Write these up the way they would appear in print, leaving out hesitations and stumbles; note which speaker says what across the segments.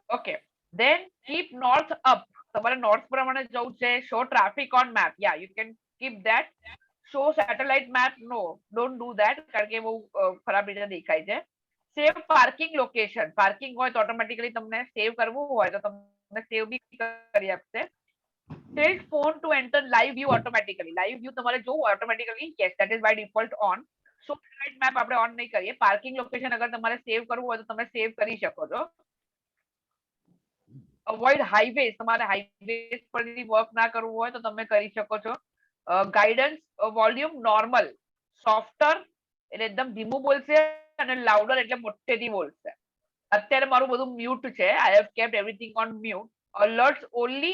Speaker 1: Okay, then keep north up. તમારે north પ્રમાણે જવું છે. Show traffic on map. Yeah, you can keep that. Show satellite map. No, don't do that. કારણ કે બહુ ખરાબ રીતે દેખાય છે. Save parking location. Parking હોય તો automatically તમને save કરવું હોય તો તમને save બી કરી આપશે. Tilt phone to enter live view automatically. Live view તમારે જોવું automatically. Yes, that is by default on. So satellite map આપણે on નહીં કરીએ. Parking location અગર તમારે save કરવું હોય તો તમે save કરી શકો છો. Avoid highways. તમારે હાઈવેઝ પરથી વર્ક ના કરવું હોય તો તમે કરી શકો છો. ગાઈડન્સ વોલ્યુમ નોર્મલ, સોફ્ટર એટલે એકદમ ધીમું બોલશે અને લાઉડર એટલે મોટેથી બોલશે. અત્યારે મારું બધું મ્યુટ છે. I have kept everything on mute. અલર્ટ્સ only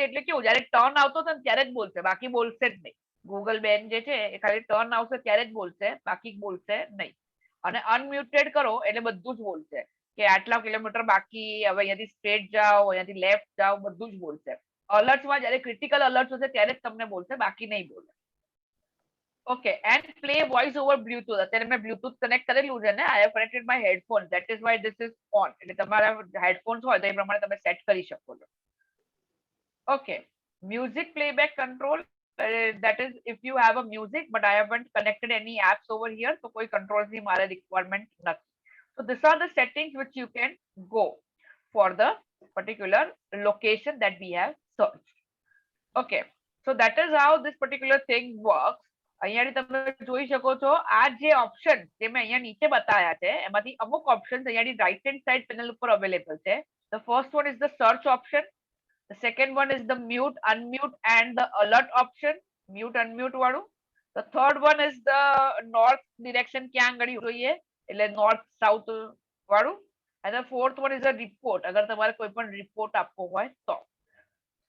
Speaker 1: એટલે કેવું જ્યારે ટર્ન આવતો હતો ને ત્યારે જ બોલશે, બાકી બોલશે જ નહીં. ગૂગલ બેન જે છે એ ખાલી ટર્ન આવશે ત્યારે જ બોલશે, બાકી બોલશે નહીં. અને અનમ્યુટેડ કરો એટલે બધું જ બોલશે કે આટલા કિલોમીટર બાકી, હવે અહીંયાથી સ્ટ્રેટ જાઓ, અહીંયાથી લેફ્ટ જાઓ, બધું જ બોલશે. અલર્ટ્સમાં જ્યારે ક્રિટિકલ અલર્ટ હશે ત્યારે જ તમને બોલશે, બાકી નહીં બોલે. Okay, and play voice over Bluetooth. અત્યારે મેં બ્લુટૂથ કનેક્ટ કરેલું છે ને. I have connected my headphone, that is why this is on. એટલે તમારા હેડફોન્સ હોય તો એ પ્રમાણે તમે સેટ કરી શકો છો. Okay, music playback control. That is if you have a music but I haven't connected any apps over here, so કોઈ controls ની મારે requirement નથી. So these are the settings which you can go for the particular location that we have searched. Okay, so that is how this particular thing works. અહીંયાથી તમે જોઈ શકો છો આ જે ઓપ્શન જે મેં અહીંયા નીચે બતાવ્યા છે એમાંથી અમુક ઓપ્શન્સ અહીંયાથી રાઈટ હેન્ડ સાઈડ પેનલ ઉપર અવેલેબલ છે. The first one is the search option. The second one is the mute, unmute and the alert option. Mute, unmute વાળું. The third one is the north direction ક્યાં આગળ જોઈએ એટલે north south વાળું. And the fourth one is a report. અગર તમારે કોઈ પણ report આપવો હોય તો.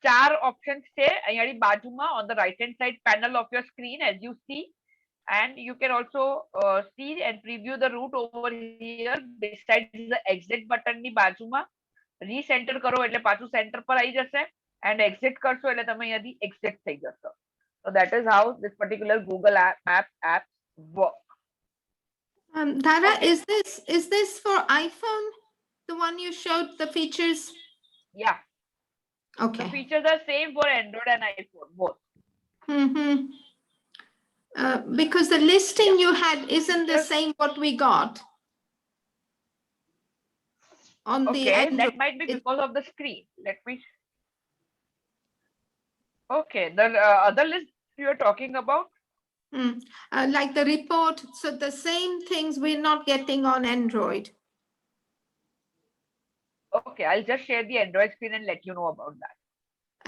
Speaker 1: 4 options છે અહીંયાની બાજુમાં on the right hand side panel of your screen as you see, and you can also see and preview the route over here beside the exit button ની બાજુમાં. રીસેન્ટર કરો એટલે પાછું સેન્ટર પર આવી જશે, and exit કરશો એટલે તમે અહીંયાથી exit થઈ જશો. So that is how this particular Google app work.
Speaker 2: Dhara,
Speaker 1: Okay.
Speaker 2: is this for iPhone? The one you showed the features?
Speaker 1: Yeah, the
Speaker 2: Okay.
Speaker 1: features are same for Android and iPhone both.
Speaker 2: Because the listing you had isn't the same what we got on the
Speaker 1: Okay,
Speaker 2: Android.
Speaker 1: that might be because of the screen. Let me. Okay, the other list you are talking about.
Speaker 2: Like the report, so the same things we're not getting on Android.
Speaker 1: Okay, I'll just share the Android screen and let you know about that.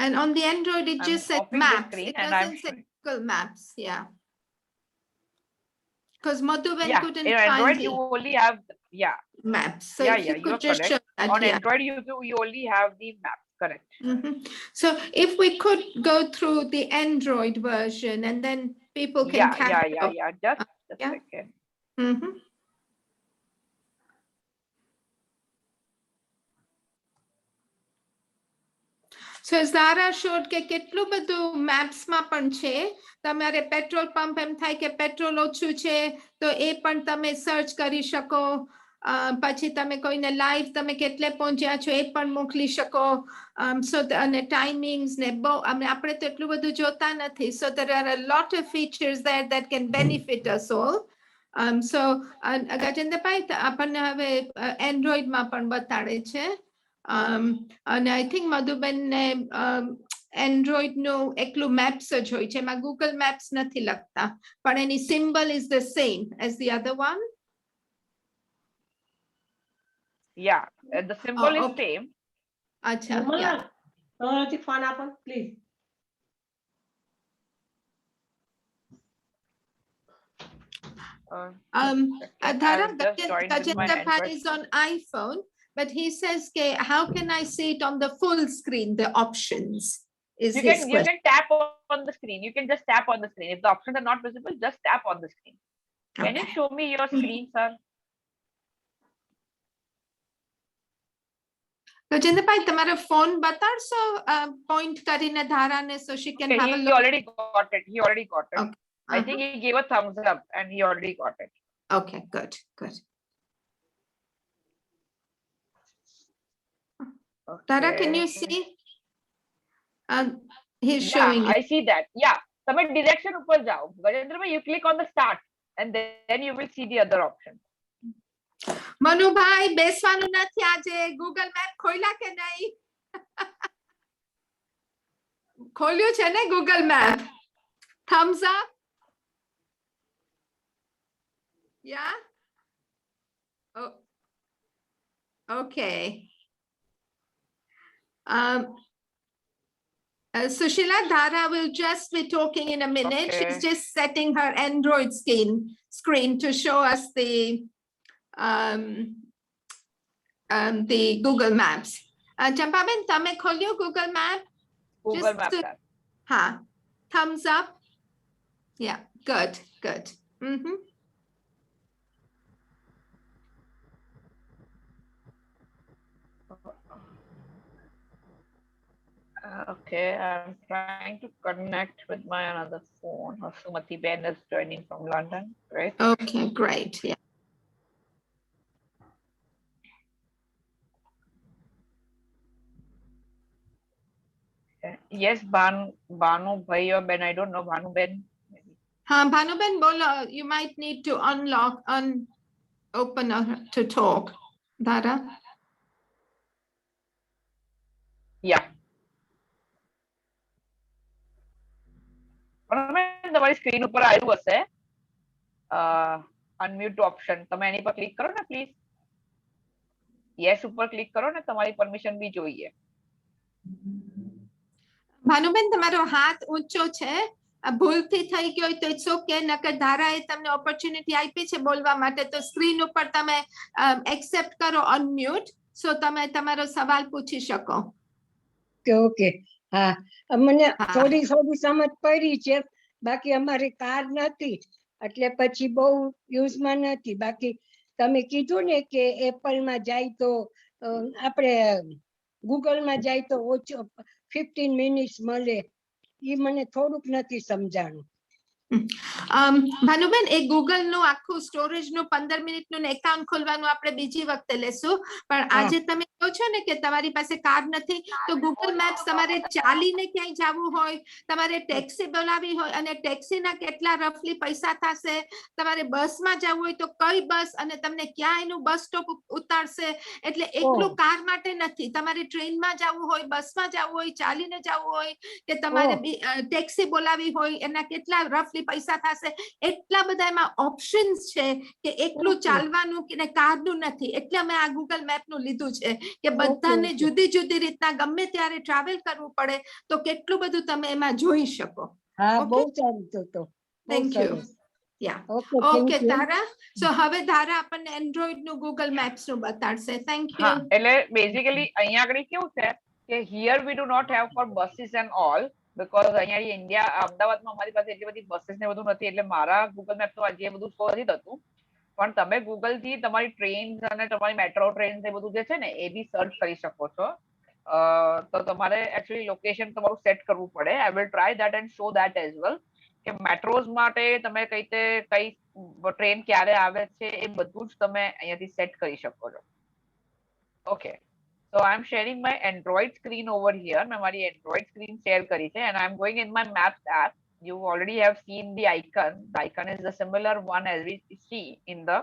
Speaker 2: And on the Android, it
Speaker 1: I'm
Speaker 2: just says
Speaker 1: offing the
Speaker 2: maps.
Speaker 1: screen
Speaker 2: It
Speaker 1: and I'm
Speaker 2: doesn't say Google Maps. Yeah. Because Madhuban
Speaker 1: Yeah,
Speaker 2: couldn't
Speaker 1: in
Speaker 2: find
Speaker 1: Android
Speaker 2: the
Speaker 1: you only have
Speaker 2: maps. So
Speaker 1: yeah,
Speaker 2: if
Speaker 1: yeah,
Speaker 2: you
Speaker 1: you
Speaker 2: could
Speaker 1: are
Speaker 2: just
Speaker 1: correct.
Speaker 2: show that.
Speaker 1: On
Speaker 2: Yeah.
Speaker 1: Android you only have the maps, correct?
Speaker 2: So if we could go through the Android version and then people can
Speaker 1: Yeah. Just a
Speaker 2: yeah.
Speaker 1: second.
Speaker 2: So Zara showed કે કેટલું બધું maps માં પણ છે. તમારે petrol pump એમ થાય કે petrol ઓછું છે તો એ પણ તમે સર્ચ કરી શકો. પછી તમે કોઈને લાઈવ તમે કેટલે પહોંચ્યા છો એ પણ મોકલી શકો. So અને timings ને આપણે તો એટલું બધું જોતા નથી. So there are a lot of features there that can benefit us all. So Gajendrabhai આપણને હવે Android માં પણ બતાડે છે. And I think Madhuban Android no એકલું maps જ હોય છે. એમાં Google Maps નથી લખતા, પણ એની symbol is the same as the other one.
Speaker 1: Yeah, the symbol is
Speaker 2: okay.
Speaker 1: same.
Speaker 2: Acha, yeah.
Speaker 3: phone આપો please.
Speaker 2: Dhara,
Speaker 1: I've just joined with my
Speaker 2: Gajendra
Speaker 1: Android.
Speaker 2: is on iPhone, but he says, how can I see it on the full screen, the options? Is
Speaker 1: You
Speaker 2: his
Speaker 1: can
Speaker 2: question.
Speaker 1: tap on the screen. You can just tap on the screen. If the options are not visible, just tap on the screen. Can you
Speaker 2: Okay.
Speaker 1: show me your screen, sir?
Speaker 2: Gajendra, તમારો phone બતાડશો point કરીને ધારાને so she can
Speaker 1: Okay,
Speaker 2: have a
Speaker 1: he
Speaker 2: look.
Speaker 1: already got it. He already got it.
Speaker 2: Okay.
Speaker 1: I think he gave a thumbs up and he already got it.
Speaker 2: Okay, good. Tara, can you
Speaker 1: Okay.
Speaker 2: see? He's
Speaker 1: Yeah,
Speaker 2: showing it.
Speaker 1: I see that. Yeah. તમે direction ઉપર જાઓ Gajendrabhai, you click on the start and then you will see the other option.
Speaker 2: Manubhai બેસવાનું નથી આજે, Google map ખોલ્યા કે નહીં? ખોલ્યું છે ને Google map? thumbs up? Yeah? Oh. Okay. Sushila, Dhara will just be talking in a minute.
Speaker 1: Okay.
Speaker 2: She's just setting her Android screen to show us the Google Maps. Champaben, tame kholiyo Google Map?
Speaker 1: Google
Speaker 2: Just
Speaker 1: Map
Speaker 2: to-
Speaker 1: tab.
Speaker 2: Ha. Thumbs up. Yeah, good, good. Mm-hmm.
Speaker 1: Okay, I'm trying to connect with my another phone. Sumati Ben is joining from London. Great.
Speaker 2: Okay, great. Yeah.
Speaker 1: Yes, Banu Bhai or Ben, I don't know, Banu Ben.
Speaker 2: Bhanuben Bola, you might need to open to talk. Dhara?
Speaker 1: Yeah. બરાબર, તમારી screen ઉપર આવ્યું હશે unmute option, તમે એની પર click કરો ને please. Yes ઉપર ક્લિક કરો ને, તમારી પરમિશન બી જોઈએ.
Speaker 2: ભાનુબેન તમારો હાથ ઊંચો છે, આ ભૂલથી થઈ ગયો હોય તો ઇટ્સ ઓકે, નકર ધારાએ તમને ઓપોર્ચ્યુનિટી આપી છે બોલવા માટે, તો સ્ક્રીન ઉપર તમે એક્સેપ્ટ કરો અનમ્યુટ, સો તમે તમારો સવાલ પૂછી શકો.
Speaker 4: ઓકે હા, મને
Speaker 2: હા.
Speaker 4: થોડી સમજ પડી છે, બાકી અમારી કાર નથી એટલે પછી બહુ યુઝમાં નથી. બાકી તમે કીધું ને કે એપલમાં જાય તો આપણે ગૂગલમાં જાય તો ઓછો 15 મિનિટ્સ મળે, એ મને થોડુંક નથી સમજાણું.
Speaker 2: ભાનુબેન એ ગૂગલ નું આખું સ્ટોરેજ નું 15 મિનિટનું એકાઉન્ટ ખોલવાનું આપણે બીજી વખતે લેશું, પણ આજે તમે કહો છો ને કે તમારી પાસે કાર નથી, તો ગૂગલ મેપ્સ તમારે ચાલીને ક્યાંય જવું હોય, તમારે ટેક્સી બોલાવી હોય અને ટેક્સીના કેટલા રફલી પૈસા થશે, તમારે બસમાં જવું હોય તો કઈ બસ અને તમને ક્યાં એનું બસ સ્ટોપ ઉતારશે, એટલે એકલું કાર માટે નથી, તમારે ટ્રેનમાં જવું હોય, બસમાં જવું હોય, ચાલીને જવું હોય કે તમારે ટેક્સી બોલાવી હોય, એના કેટલા રફલી પૈસા થશે, એટલા બધા એમાં ઓપ્શન્સ છે કે એકલું ચાલવાનું કે કારનું નથી. એટલે અમે આ ગૂગલ મેપ નું લીધું છે કે બધાને જુદી જુદી રીતના ગમે ત્યારે ટ્રાવેલ કરવું પડે તો કેટલું બધું તમે એમાં જોઈ શકો.
Speaker 4: હા,
Speaker 2: Okay.
Speaker 4: બહુ સારું તો.
Speaker 2: Thank you. Yeah. Okay, Tara. So હવે ધારા આપણને એન્ડ્રોઈડ નું ગૂગલ મેપ્સ નું બતાડશે. Thank you.
Speaker 1: હા, એટલે બેઝિકલી અહીંયા આગળ કેવું છે કે here we do not have for buses and all, because અહીંયા ઇન્ડિયા અમદાવાદમાં અમારી પાસે એટલી બધી બસીસ ને બધું નથી, એટલે મારા ગૂગલ મેપ તો આજે બધું શો નથી થતું. પણ તમે ગૂગલ થી તમારી ટ્રેન અને તમારી મેટ્રો ટ્રેન એ બધું જે છે ને એ બી સર્ચ કરી શકો છો. તો તમારે એકચ્યુઅલી લોકેશન તમારું સેટ કરવું પડે. I will try that and show that as well કે મેટ્રોઝ માટે તમે કઈ ટ્રેન ક્યારે આવે છે એ બધું જ તમે અહીંયાથી સેટ કરી શકો છો. Okay, so I'm sharing my Android screen over here. मैं हमारी Android screen share करी है and I'm going in my Maps app. You already have seen the icon. The icon is the similar one as we see in the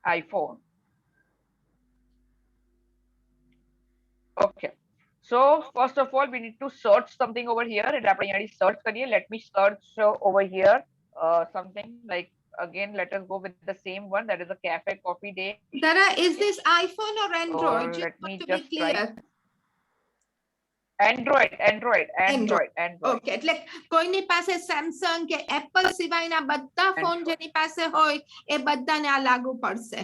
Speaker 1: iPhone. Okay, so first of all we need to search something over here. એટલે આપણે અહીંયાથી search કરીએ. Let me search over here something like, again let us go with the same one, that is a cafe coffee day.
Speaker 2: Tara, is this iPhone or Android?
Speaker 1: So let
Speaker 2: Just
Speaker 1: me
Speaker 2: want to
Speaker 1: just
Speaker 2: be clear.
Speaker 1: Android.
Speaker 2: Okay, એટલે કોઈની પાસે Samsung કે Apple સિવાયના બધા phone
Speaker 1: Android.
Speaker 2: જેની પાસે હોય એ બધાને આ લાગુ પડશે.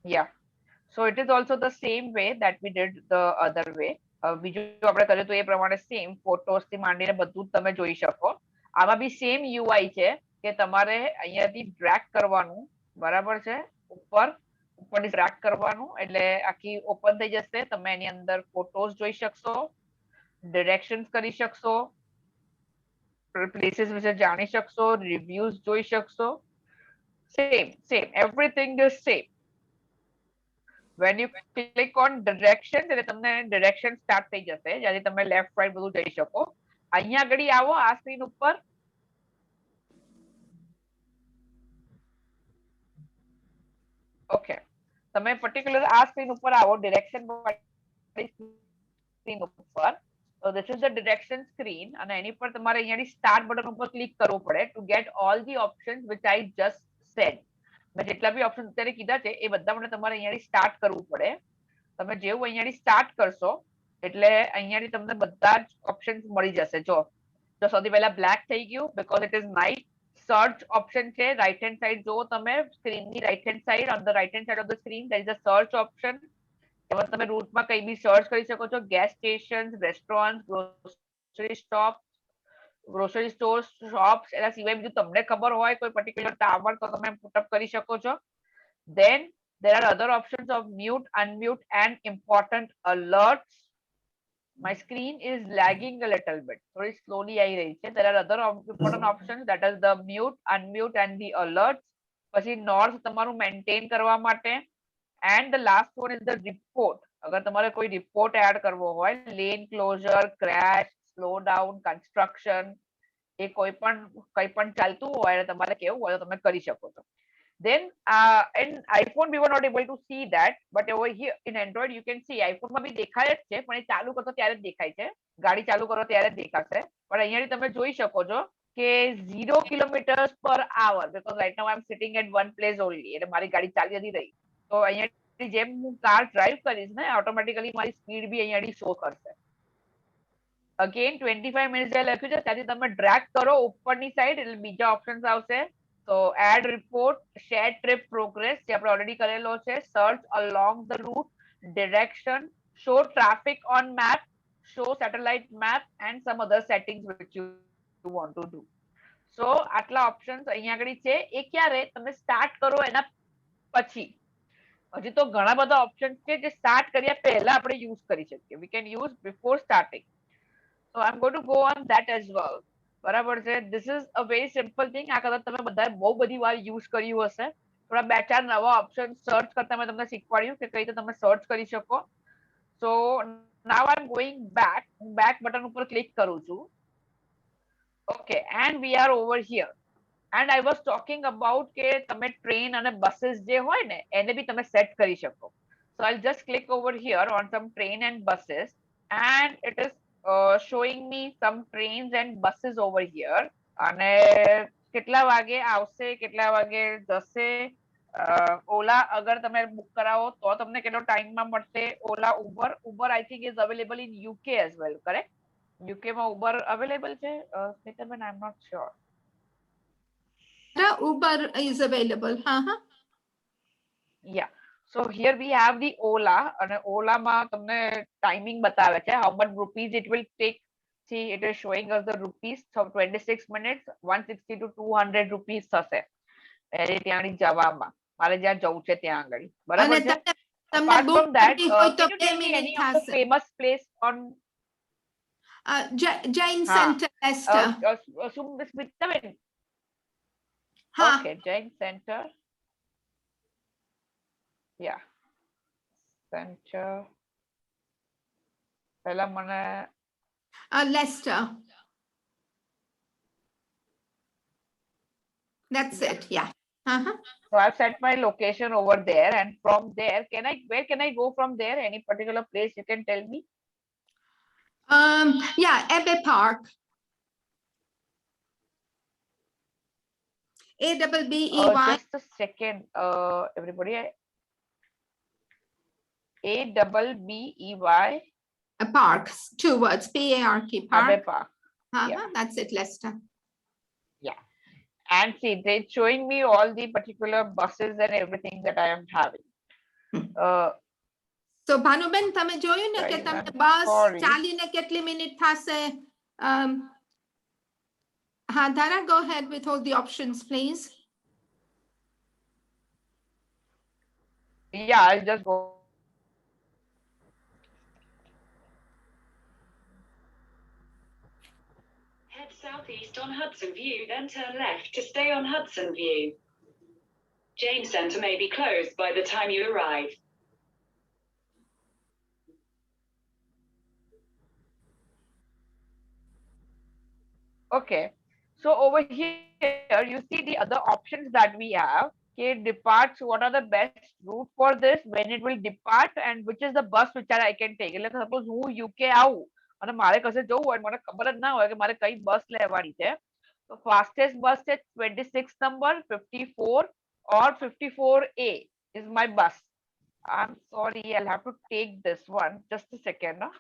Speaker 1: Yeah, so it is also the same way that we did the other way. બીજું આપણે કર્યું તો એ પ્રમાણે સેમ ફોટોસ થી માંડીને બધું જ તમે જોઈ શકો. આમાં બી સેમ UI છે કે તમારે અહીંયાથી ડ્રેગ કરવાનું, બરાબર છે, ઉપરથી ડ્રેગ કરવાનું એટલે આખી ઓપન થઈ જશે. તમે એની અંદર ફોટોસ જોઈ શકશો, ડિરેક્શન્સ કરી શકશો, પ્લેસીસ વિશે જાણી શકશો, રિવ્યુઝ જોઈ શકશો. Same everything is same. when you click on direction એટલે તમને direction start થઈ જશે જ્યારે તમે left right બધું જઈ શકો અહીંયા આગળ આવો આ સ્ક્રીન ઉપર ઓકે તમે પર્ટિક્યુલર આ સ્ક્રીન ઉપર આવો ડિરેક્શન સ્ક્રીન ઉપર so this is the direction screen અને એની પર તમારે અહીંયાથી start બટન ઉપર ક્લિક કરવું પડે to get all the options which I just said મેં જેટલા બી ઓપ્શન અત્યારે કીધા છે એ બધા માટે તમારે અહીંયાથી સ્ટાર્ટ કરવું પડે તમે જેવું અહીંયાથી સ્ટાર્ટ કરશો એટલે અહીંયાથી તમને બધા જ ઓપ્શન્સ મળી જશે જો તો સૌથી પહેલા બ્લેક થઈ ગયું because it is night search option છે right hand side જો તમે સ્ક્રીન ની right hand side on the right hand side of the screen there is a search option એમાં તમે રૂટમાં કઈ બી સર્ચ કરી શકો છો gas station restaurant grocery stop grocery store shops એના સિવાય બીજું તમને ખબર હોય કોઈ પર્ટિક્યુલર ટાવર તો તમે પુટ અપ કરી શકો છો then there are other options of mute unmute and important alerts my screen is lagging a little bit very slowly आई रही છે there are other important options that is the mute unmute and the alerts પછી north તમારું maintain કરવા માટે and the last one is the report અગર તમારે કોઈ report add કરવો હોય lane closure crash slow down construction એ કોઈ પણ ચાલતું હોય અને તમારે કેવું હોય તો તમે કરી શકો છો then in iPhone we were not able to see that but over here in Android you can see iPhone માં બી દેખાય જ છે પણ એ ચાલુ કરો ત્યારે જ દેખાય છે ગાડી ચાલુ કરો ત્યારે જ દેખાશે પણ અહીંયાથી તમે જોઈ શકો છો કે 0 કિલોમીટર્સ પર hour because right now I am sitting at one place only એટલે મારી ગાડી ચાલી નથી રહી તો અહીંયાથી જેમ હું કાર ડ્રાઈવ કરીશ ને ઓટોમેટિકલી મારી સ્પીડ બી અહીંયાથી શો કરશે અગેન 25 મિનિટ્સ જે લખ્યું છે ત્યાંથી તમે ડ્રેગ કરો ઉપરની સાઈડ એટલે બીજા ઓપ્શન્સ આવશે તો add report share trip progress જે આપણે ઓલરેડી કરેલો છે search along the route direction show traffic on map show satellite map and some other settings which you want to do so આટલા ઓપ્શન્સ અહીંયા આગળ છે એ ક્યારે તમે સ્ટાર્ટ કરો એના પછી હજી તો ઘણા બધા ઓપ્શન્સ છે જે સ્ટાર્ટ કર્યા પહેલા આપણે યુઝ કરી શકીએ we can use before starting so I'm going to go on that as well બરાબર છે this is a very simple thing આ કદાચ તમે બધાએ બહુ બધી વાર યુઝ કર્યું હશે થોડા બે ચાર નવા ઓપ્શન સર્ચ કરતા મેં તમને શીખવાડ્યું કે કઈ રીતે તમે સર્ચ કરી શકો so now I'm going back button ઉપર ક્લિક કરું છું okay and we are over here and I was talking about કે તમે ટ્રેન અને બસીસ જે હોય ને એને બી તમે સેટ કરી શકો so I'll just click over here on some train and buses and it is showing me some trains and buses over here અને કેટલા વાગે આવશે કેટલા વાગે જશે ઓલા અગર તમે બુક કરાવો તો તમને કેટલો ટાઈમમાં મળશે ઓલા Uber I think is available in UK as well correct UK માં ઉબર અવેલેબલ છે Smitaben I'm not sure
Speaker 2: Uber is available.
Speaker 1: Yeah. So here we have the Ola and Ola ma તમને timing બતાવે છે how much rupees it will take see it is showing us the rupees so 26 minutes 160 to 200 rupees થશે એ ત્યાંની જવામાં મારે જ્યાં જવું છે ત્યાં આગળ બરાબર છે apart from that can you tell me any of the famous place on
Speaker 2: Jain Center Leicester
Speaker 1: Smitaben okay Jain Center yeah center પહેલા મને
Speaker 2: Leicester that's it yeah
Speaker 1: so I've set my location over there and from there where can I go from there any particular place you can tell me
Speaker 2: yeah Abbey Park ABBEY
Speaker 1: just a second everybody ABBEY
Speaker 2: Park 2 words PARK Park
Speaker 1: Abbey Park
Speaker 2: yeah. That's it Leicester
Speaker 1: yeah and see they're showing me all the particular buses and everything that I am having
Speaker 2: so Bhanuben તમે જોયું ને કે તમને બસ ચાલીને કેટલી minute થશે Dhara, go ahead with all the options please
Speaker 1: yeah I'll just go
Speaker 5: head southeast on Hudson View then turn left to stay on Hudson View Jain Center may be closed by the time you arrive
Speaker 1: Okay. So over here, you see the other options that we have. Okay, departs. What are the best route for this? When it will depart, and which is the bus which I can take? એટલે suppose હું UK આવું અને મારે કશે જવું હોય મને ખબર જ ના હોય કે મારે કઈ બસ લેવાની છે. તો fastest bus છે 26 number 54 or 54A is my bus. I'm sorry, I'll have to take this one. Just a second. No?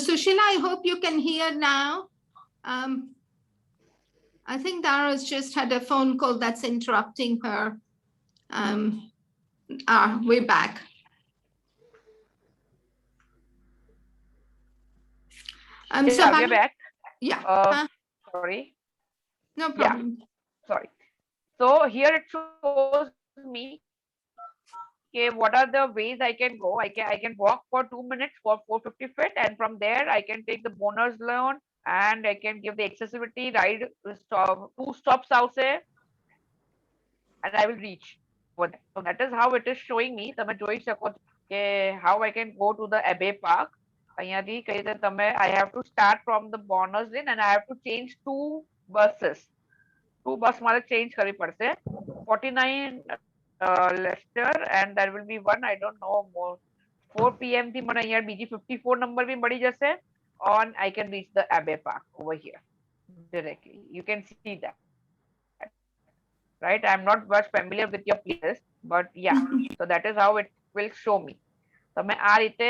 Speaker 2: Sushila, I hope you can hear now. I think Dara's just had a phone call that's interrupting her. We're back. So
Speaker 1: Yeah, we're
Speaker 2: Bhavin-
Speaker 1: back.
Speaker 2: yeah,
Speaker 1: Sorry.
Speaker 2: no problem.
Speaker 1: Sorry. So here it shows me okay, what are the ways I can go. I can walk for 2 minutes for 450 feet, and from there I can take the bonus loan and I can give the accessibility ride stop 2 stops out there and I will reach for that. So that is how it is showing me. તમે જોઈ શકો છો કે how I can go to the Abbey Park. અહીંયાથી કઈ રીતે તમે I have to start from the bonus lane and I have to change 2 buses. 2 bus મારે change કરવી પડશે. 49 Leicester and there will be one I don't know more 4 p.m. થી મને અહીંયા બીજી 54 number બી મળી જશે on I can reach the Abbey Park over here directly. You can see that. Right, I'm not much familiar with your places but yeah, so that is how it will show me. તમે આ રીતે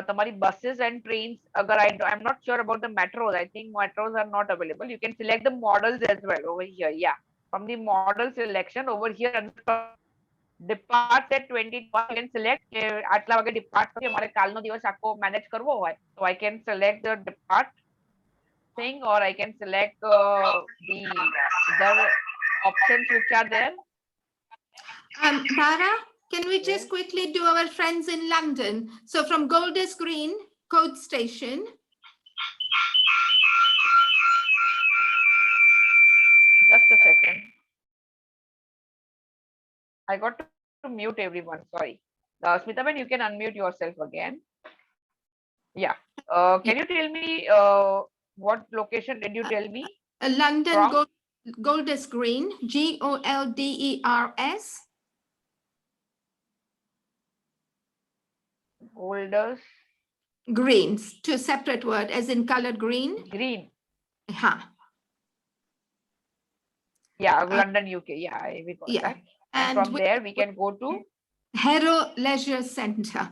Speaker 1: તમારી buses and trains agar I'm not sure about the metros. I think metros are not available. You can select the models as well over here. Yeah, from the model selection over here depart at 21 you can select આટલા વાગે depart છે મારે કાલનો દિવસ આખો manage કરવો હોય so I can select the depart thing or I can select the other options which are there.
Speaker 2: Dara, can we just
Speaker 1: Yes.
Speaker 2: quickly do our friends in London? So from Golders Green, Code Station,
Speaker 1: Just a second. I got to mute everyone. Sorry. Smitaben, you can unmute yourself again. Yeah. Can you tell me what location did you tell me?
Speaker 2: London
Speaker 1: From?
Speaker 2: Golders Green, Golders.
Speaker 1: Golders
Speaker 2: Greens, two separate word, as in colored green.
Speaker 1: Green.
Speaker 2: Huh.
Speaker 1: Yeah, London, UK. Yeah, we got
Speaker 2: Yeah.
Speaker 1: that. And from there we can go to
Speaker 2: Harrow Leisure Centre.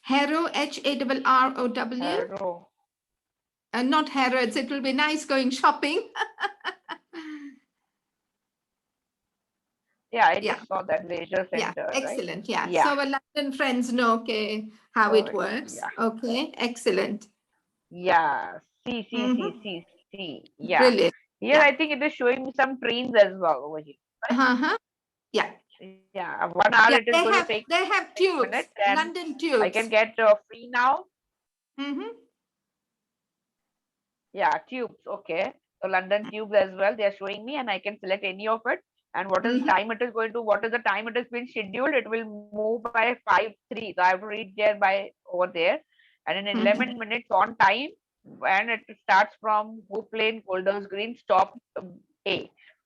Speaker 2: Harrow, Harrow.
Speaker 1: Harrow.
Speaker 2: Not Harrods, it will be nice going shopping.
Speaker 1: Yeah, I
Speaker 2: Yeah.
Speaker 1: just saw that leisure
Speaker 2: Yeah,
Speaker 1: center. Right?
Speaker 2: excellent. Yeah.
Speaker 1: Yeah.
Speaker 2: So our London friends know okay, how it
Speaker 1: Oh,
Speaker 2: works.
Speaker 1: yeah.
Speaker 2: Okay, excellent.
Speaker 1: Yeah. See. Yeah.
Speaker 2: Brilliant.
Speaker 1: Here
Speaker 2: Yeah.
Speaker 1: I think it is showing me some trains as well over here.
Speaker 2: Uh-huh. Yeah.
Speaker 1: Yeah, 1 hour
Speaker 2: Yeah,
Speaker 1: it is going to take
Speaker 2: they have tubes,
Speaker 1: minutes and
Speaker 2: London tubes.
Speaker 1: I can get free now.
Speaker 2: Mhm.
Speaker 1: Yeah, tubes. Okay. So London tubes as well. They are showing me and I can select any of it. And what is the time it is going to, what is the time it has been scheduled? It will move by 5:03. So I have to reach there by over there. And in 11 minutes on time, and it starts from Hoop Lane, Golders Green, stop A.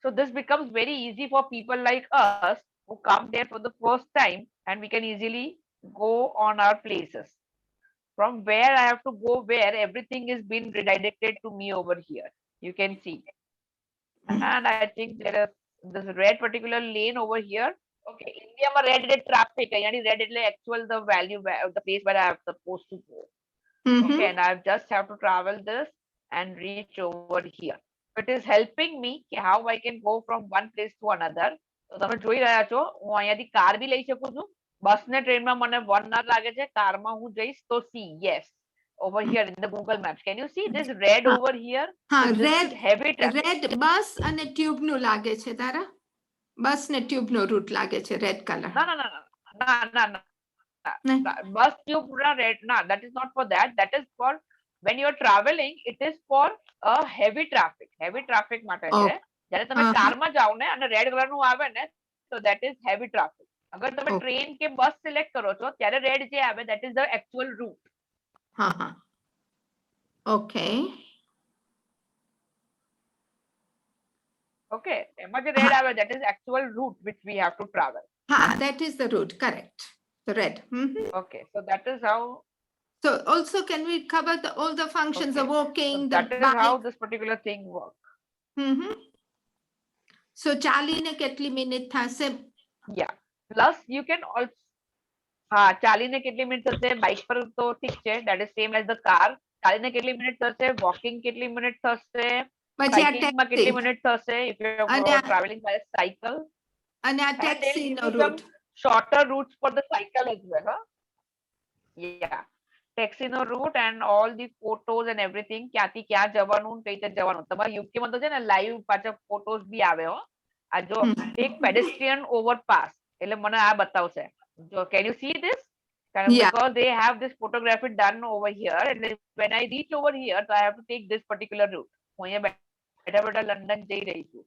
Speaker 1: So this becomes very easy for people like us who come there for the first time and we can easily go on our places. From where I have to go where everything is being redirected to me over here. You can see. And I think there is this red particular lane over here. Okay, India ma red traffic. Yani red એટલે actual the value of the place where I have supposed to go.
Speaker 2: Mhm.
Speaker 1: Okay, and I just have to travel this and reach over here. It is helping me how I can go from one place to another. તો તમે જોઈ રહ્યા છો હું અહીંયાથી car બી લઈ શકું છું બસ ને ટ્રેનમાં મને 1 hour લાગે છે કારમાં હું જઈશ તો C yes over here in the Google Maps. Can you see this red
Speaker 2: Ah.
Speaker 1: over here?
Speaker 2: હા
Speaker 1: So this is
Speaker 2: red
Speaker 1: heavy traffic.
Speaker 2: Red bus અને ટ્યુબ નું લાગે છે તારા બસ ને ટ્યુબ નો રૂટ લાગે છે red colour
Speaker 1: No, no, no, no, no, no, no.
Speaker 2: No.
Speaker 1: Bus tube red. No, that is not for that. That is for when you are traveling. It is for a heavy traffic. Heavy traffic માટે
Speaker 2: Oh.
Speaker 1: છે. જ્યારે તમે
Speaker 2: Uh-huh.
Speaker 1: કારમાં જાઓ ને અને red colour નું આવે ને so that is heavy traffic. અગર તમે
Speaker 2: Oh.
Speaker 1: ટ્રેન કે બસ સિલેક્ટ કરો છો ત્યારે રેડ જે આવે that is the actual route.
Speaker 2: હા હા ઓકે
Speaker 1: Okay, એમાં જે રેડ આવે that is actual route which we have to travel.
Speaker 2: હા that is the route correct the red
Speaker 1: Okay, so that is how
Speaker 2: so also can we cover all the functions
Speaker 1: Okay.
Speaker 2: of walking
Speaker 1: so
Speaker 2: the
Speaker 1: that is how
Speaker 2: bike
Speaker 1: this particular thing works.
Speaker 2: so ચાલીને કેટલી minute થશે
Speaker 1: Yeah. Plus you can also ચાલીને કેટલી minute થશે bike પર તો ઠીક છે that is same as the car. ચાલીને કેટલી મિનિટ થશે વોકિંગ કેટલી મિનિટ થશે
Speaker 2: પછી આ
Speaker 1: સાયકલિંગમાં કેટલી
Speaker 2: taxi
Speaker 1: મિનિટ થશે if you
Speaker 2: અને
Speaker 1: are
Speaker 2: આ-
Speaker 1: traveling by cycle.
Speaker 2: અને આ
Speaker 1: And they'll
Speaker 2: ટેક્સી
Speaker 1: give
Speaker 2: નો
Speaker 1: you some
Speaker 2: route
Speaker 1: shorter routes for the cycle as well. Huh? Yeah. Taxi no route and all the photos and everything ક્યાંથી ક્યાં જવાનું કઈ રીતે જવાનું તમારે યુકે માં તો છે ને લાઈવ પાછા ફોટોસ બી આવે હો આ જો એક pedestrian overpass એટલે મને આ બતાવશે જો can you see this
Speaker 2: Yeah.
Speaker 1: because they have this photography done over here and when I reach over here so I have to take this particular route હું અહીંયા બેઠા બેઠા લંડન જઈ રહી છું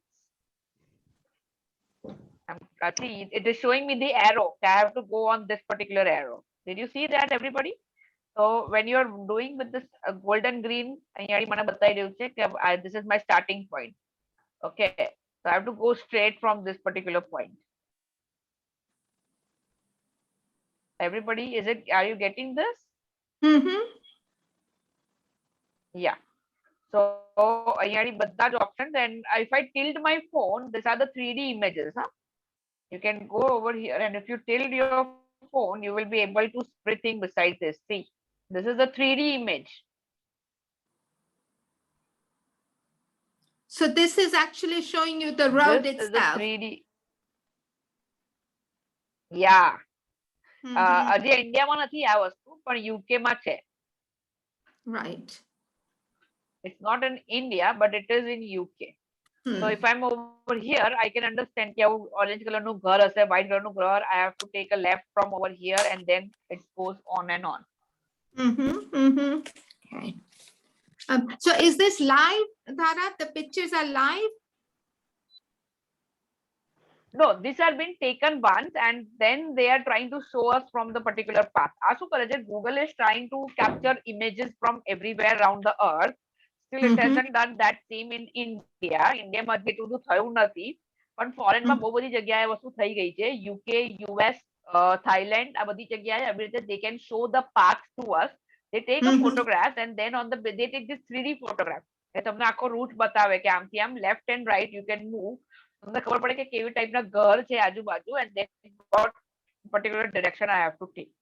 Speaker 1: see it is showing me the arrow I have to go on this particular arrow did you see that everybody so when you are doing with this golden green અહીંયા મને બતાવી રહ્યું છે કે this is my starting point okay so I have to go straight from this particular point everybody is it are you getting this yeah so અહીંયા બધા જ options and if I tilt my phone these are the 3D images huh? You can go over here and if you tilt your phone you will be able to see everything besides this see this is the 3D image
Speaker 2: so this is actually showing you the road
Speaker 1: this is the
Speaker 2: itself
Speaker 1: 3D yeah
Speaker 2: Mhm.
Speaker 1: હજી ઇન્ડિયામાં નથી આ વસ્તુ પણ UK માં છે
Speaker 2: right
Speaker 1: it's not in India but it is in UK so if I'm over here I can understand કે આવું orange color નું ઘર હશે white color નું ઘર I have to take a left from over here and then it goes on and on
Speaker 2: Okay. So is this live, Dhara? The pictures are live?
Speaker 1: no these are been taken once and then they are trying to show us from the particular path આ શું કરે છે Google is trying to capture images from everywhere around the earth still it hasn't done that same in India માં જેટલું બધું થયું નથી પણ foreign માં બહુ બધી જગ્યાએ વસ્તુ થઈ ગઈ છે UK US Thailand આ બધી જગ્યાએ આવી રીતે they can show the path to us they take a photograph and then on the they take this 3D photograph એ તમને આખો રૂટ બતાવે કે આમથી આમ left and right you can move તમને ખબર પડે કે કેવી ટાઈપના ઘર છે આજુબાજુ and then what particular direction I have to take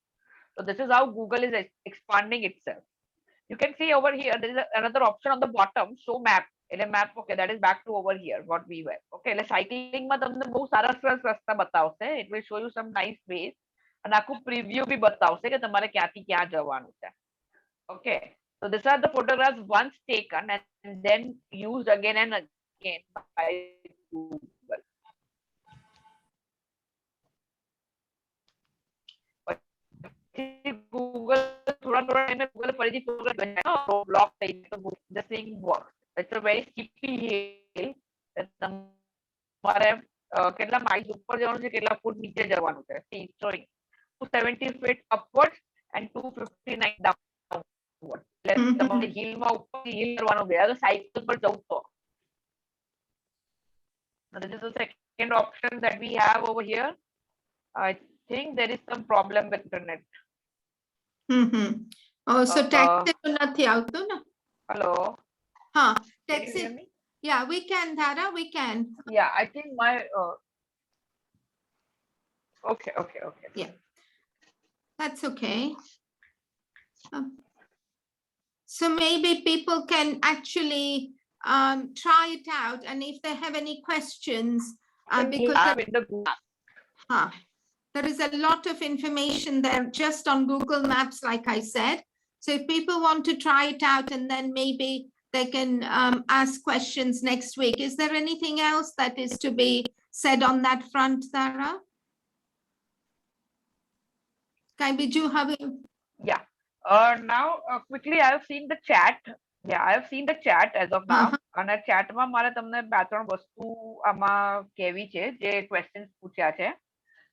Speaker 1: so this is how Google is expanding itself you can see over here there is another option on the bottom show map એટલે map okay that is back to over here what we were okay એટલે cycling માં તમને બહુ સારા સરસ રસ્તા બતાવશે it will show you some nice ways અને આખું preview બી બતાવશે કે તમારે ક્યાંથી ક્યાં જવાનું છે okay so these are the photographs once taken and then used again and again by Google Google થોડા થોડા ટાઈમે Google ફરીથી ફોટોગ્રાફ બ્લોક થઈ જાય તો the thing works it's a very steepy hill તમારે કેટલા માઇલ્સ ઉપર જવાનું છે કેટલા ફૂટ નીચે જવાનું છે see it's showing 270 feet upwards and 259 downwards એટલે તમારે હિલ માં ઉપર હિલ કરવાનું છે અગર સાયકલ પર જવું તો this is the second option that we have over here I think there is some problem with internet
Speaker 2: Oh, so taxi નથી આવતું ને
Speaker 1: hello
Speaker 2: હા
Speaker 1: can you
Speaker 2: taxi
Speaker 1: hear me
Speaker 2: yeah we can Dhara we can
Speaker 1: yeah I think my okay
Speaker 2: that's okay so maybe people can actually try it out and if they have any questions because
Speaker 1: have in the Google.
Speaker 2: there is a lot of information there just on Google Maps like I said So if people want to try it out and then maybe they can ask questions next week. Is there anything else that is to be said on that front, Tara? Kai biju have
Speaker 1: Yeah. Now quickly I have seen the chat. Yeah, I have seen the chat as of now. અને chat માં મારે તમને બે ત્રણ વસ્તુ આમાં કેવી છે જે questions પૂછ્યા છે.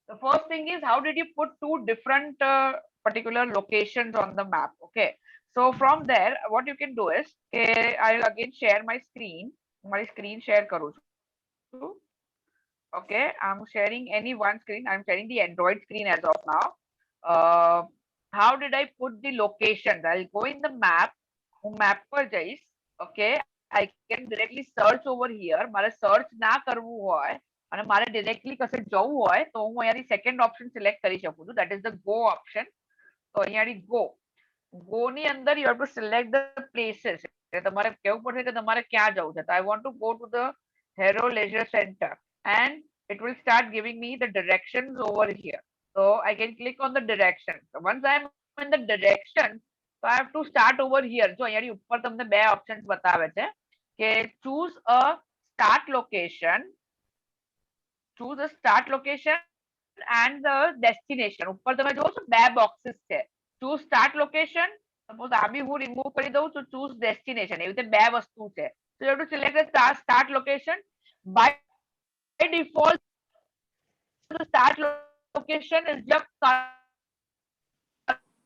Speaker 1: The first thing is, how did you put two different particular locations on the map? Okay. So from there, what you can do is, I'll again share my screen. My screen share करूँ છું. Okay, I'm sharing any one screen. I'm sharing the Android screen as of now. How did I put the locations? I'll go in the map. Map પર જઈશ. Okay, I can directly search over here. મારે search ના કરવું હોય અને મારે directly કશે જવું હોય તો હું અહીંયાથી second option select કરી શકું છું. That is the go option. તો અહીંયાથી go. Go ની અંદર you have to select the places. તમારે કહેવું પડશે કે તમારે ક્યાં જવું છે. So I want to go to the Hero Leisure Center and it will start giving me the directions over here. So I can click on the direction. So once I'm in the direction, so I have to start over here. So અહીંયા ઉપર તમને બે options બતાવે છે કે choose a start location, choose a start location and the destination. ઉપર તમે જોવો છો બે boxes છે. Choose start location. Suppose આ બી હું remove કરી દઉં તો choose destination. એવી રીતે બે વસ્તુ છે. So you have to select the start location. By default, the start location is just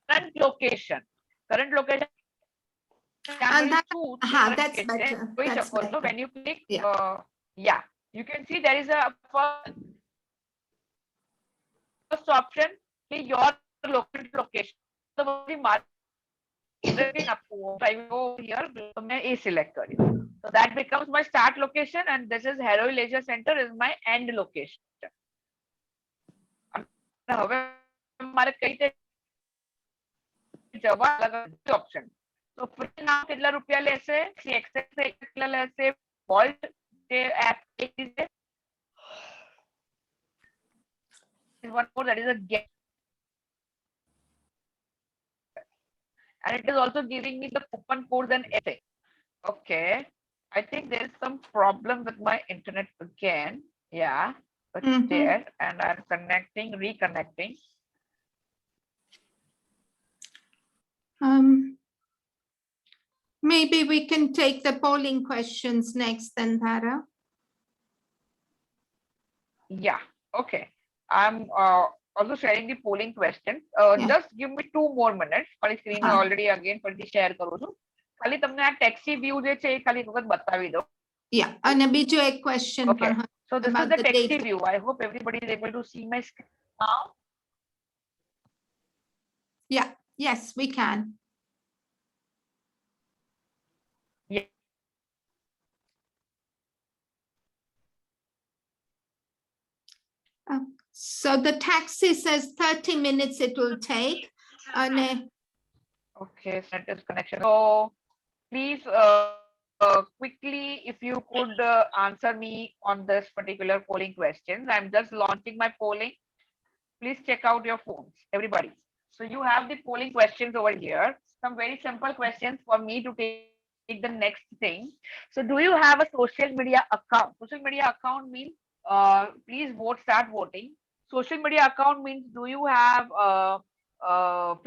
Speaker 1: current location. Current location.
Speaker 2: And that- that's better. That's
Speaker 1: So
Speaker 2: better.
Speaker 1: when you click,
Speaker 2: Yeah.
Speaker 1: yeah, you can see there is a first option, your location. So I go here, मैं A select करी. So that becomes my start location, and this is Harrow Leisure Center is my end location. હવે મારે કઈ રીતે જવા અલગ option. તો free નામ કેટલા રૂપિયા લેશે, એક્સેસ કેટલા લેશે, વોલ્ટ જે એપ છે, one more, that is a get, and it is also giving me the coupon codes and everything. Okay, I think there is some problem with my internet again. Yeah, but there, and I'm connecting, reconnecting.
Speaker 2: Maybe we can take the polling questions next then, Tara.
Speaker 1: Yeah, okay. I'm also sharing the polling questions.
Speaker 2: Yeah.
Speaker 1: Just give me 2 more minutes. મારી screen
Speaker 2: હા.
Speaker 1: already again ફરીથી share કરું છું. ખાલી તમને આ taxi view જે છે એ ખાલી એક વખત બતાવી દઉં.
Speaker 2: Yeah, and a બીજો એક question
Speaker 1: Okay.
Speaker 2: પણ
Speaker 1: So this is
Speaker 2: about
Speaker 1: the
Speaker 2: the
Speaker 1: taxi
Speaker 2: data.
Speaker 1: view. I hope everybody is able to see my screen now.
Speaker 2: Yeah, yes, we can. So the taxi says 30 minutes it will take. And
Speaker 1: Okay, status connection. So please quickly, if you could answer me on this particular polling questions. I'm just launching my polling. Please check out your phones, everybody. So you have the polling questions over here. Some very simple questions for me to take the next thing. So do you have a social media account? Social media account means please vote, start voting. Social media account means do you have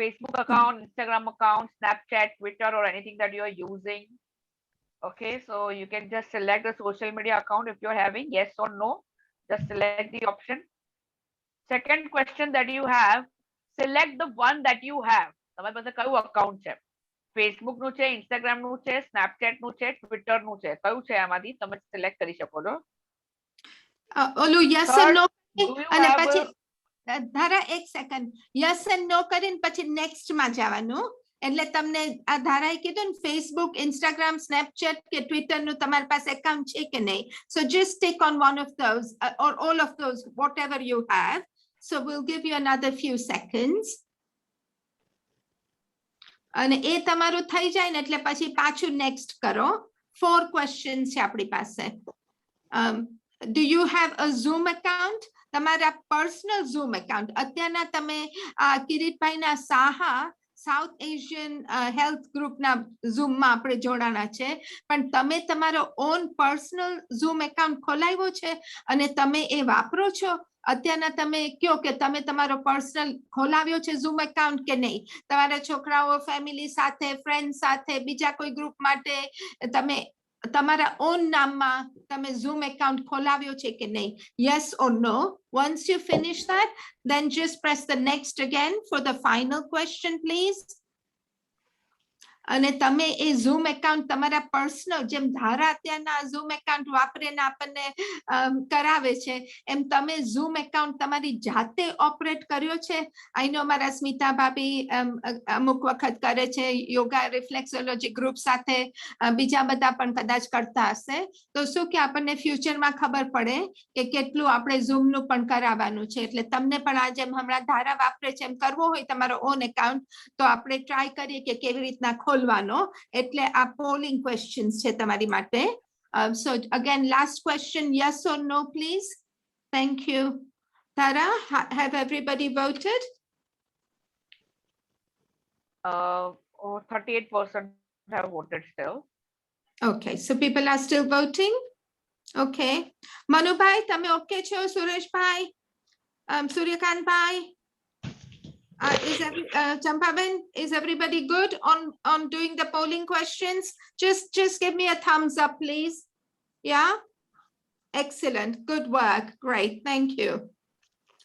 Speaker 1: Facebook account, Instagram account, Snapchat, Twitter, or anything that you are using? Okay, so you can just select the social media account if you're having, yes or no. Just select the option. Second question that you have, select the one that you have. તમારી પાસે કયું account છે? Facebook નું છે, Instagram નું છે, Snapchat નું છે, Twitter નું છે. કયું છે આમાંથી તમે select કરી શકો છો?
Speaker 2: ઓલું yes
Speaker 1: Third,
Speaker 2: and no
Speaker 1: do you
Speaker 2: અને
Speaker 1: have
Speaker 2: પછી
Speaker 1: a,
Speaker 2: ધારા એક સેકન્ડ yes and no કરીને પછી next માં જવાનું. એટલે તમને આ ધારાએ કીધું ને Facebook, Instagram, Snapchat કે Twitter નું તમારી પાસે account છે કે નહીં. So just take on one of those or all of those, whatever you have. So we'll give you another few seconds. અને એ તમારું થઈ જાય ને એટલે પછી પાછું next કરો. 4 questions છે આપણી પાસે. Do you have a Zoom account? તમારા personal Zoom account. અત્યારના તમે કિરીટભાઈના સાહા સાઉથ એશિયન હેલ્થ ગ્રુપના ઝૂમમાં આપણે જોડાણા છે, પણ તમે તમારો ઓન પર્સનલ ઝૂમ એકાઉન્ટ ખોલાવ્યો છે અને તમે એ વાપરો છો? અત્યારના તમે કયો કે તમે તમારો પર્સનલ ખોલાવ્યો છે ઝૂમ એકાઉન્ટ કે નહીં? તમારા છોકરાઓ, ફેમિલી સાથે, ફ્રેન્ડ સાથે, બીજા કોઈ ગ્રુપ માટે તમે તમારા ઓન નામમાં તમે ઝૂમ એકાઉન્ટ ખોલાવ્યો છે કે નહીં? Yes or no? Once you finish that, then just press the next again for the final question, please. અને તમે એ ઝૂમ એકાઉન્ટ તમારા પર્સનલ, જેમ ધારા અત્યારના ઝૂમ એકાઉન્ટ વાપરીને આપણને કરાવે છે, એમ તમે ઝૂમ એકાઉન્ટ તમારી જાતે ઓપરેટ કર્યો છે? આઈ નો મારા સ્મિતા ભાભી અમુક વખત કરે છે, યોગા રિફ્લેક્સોલોજી ગ્રુપ સાથે બીજા બધા પણ કદાચ કરતા હશે. તો શું કે આપણને ફ્યુચરમાં ખબર પડે કે કેટલું આપણે ઝૂમનું પણ કરાવવાનું છે. એટલે તમને પણ આ જેમ હમણાં ધારા વાપરે છે એમ કરવો હોય તમારો ઓન એકાઉન્ટ, તો આપણે ટ્રાય કરીએ કે કેવી રીતના ખોલવાનો. એટલે આ પોલિંગ ક્વેશ્ચન્સ છે તમારી માટે. So again, last question, yes or no, please. Thank you. Tara, have everybody voted?
Speaker 1: 38% have voted still.
Speaker 2: Okay, so people are still voting. Okay. Manubhai, તમે okay છો? સુરેશભાઈ, સૂર્યકાંતભાઈ, Champaben, is everybody good on doing the polling questions? Just give me a thumbs up, please. Yeah? Excellent. Good work. Great. Thank you.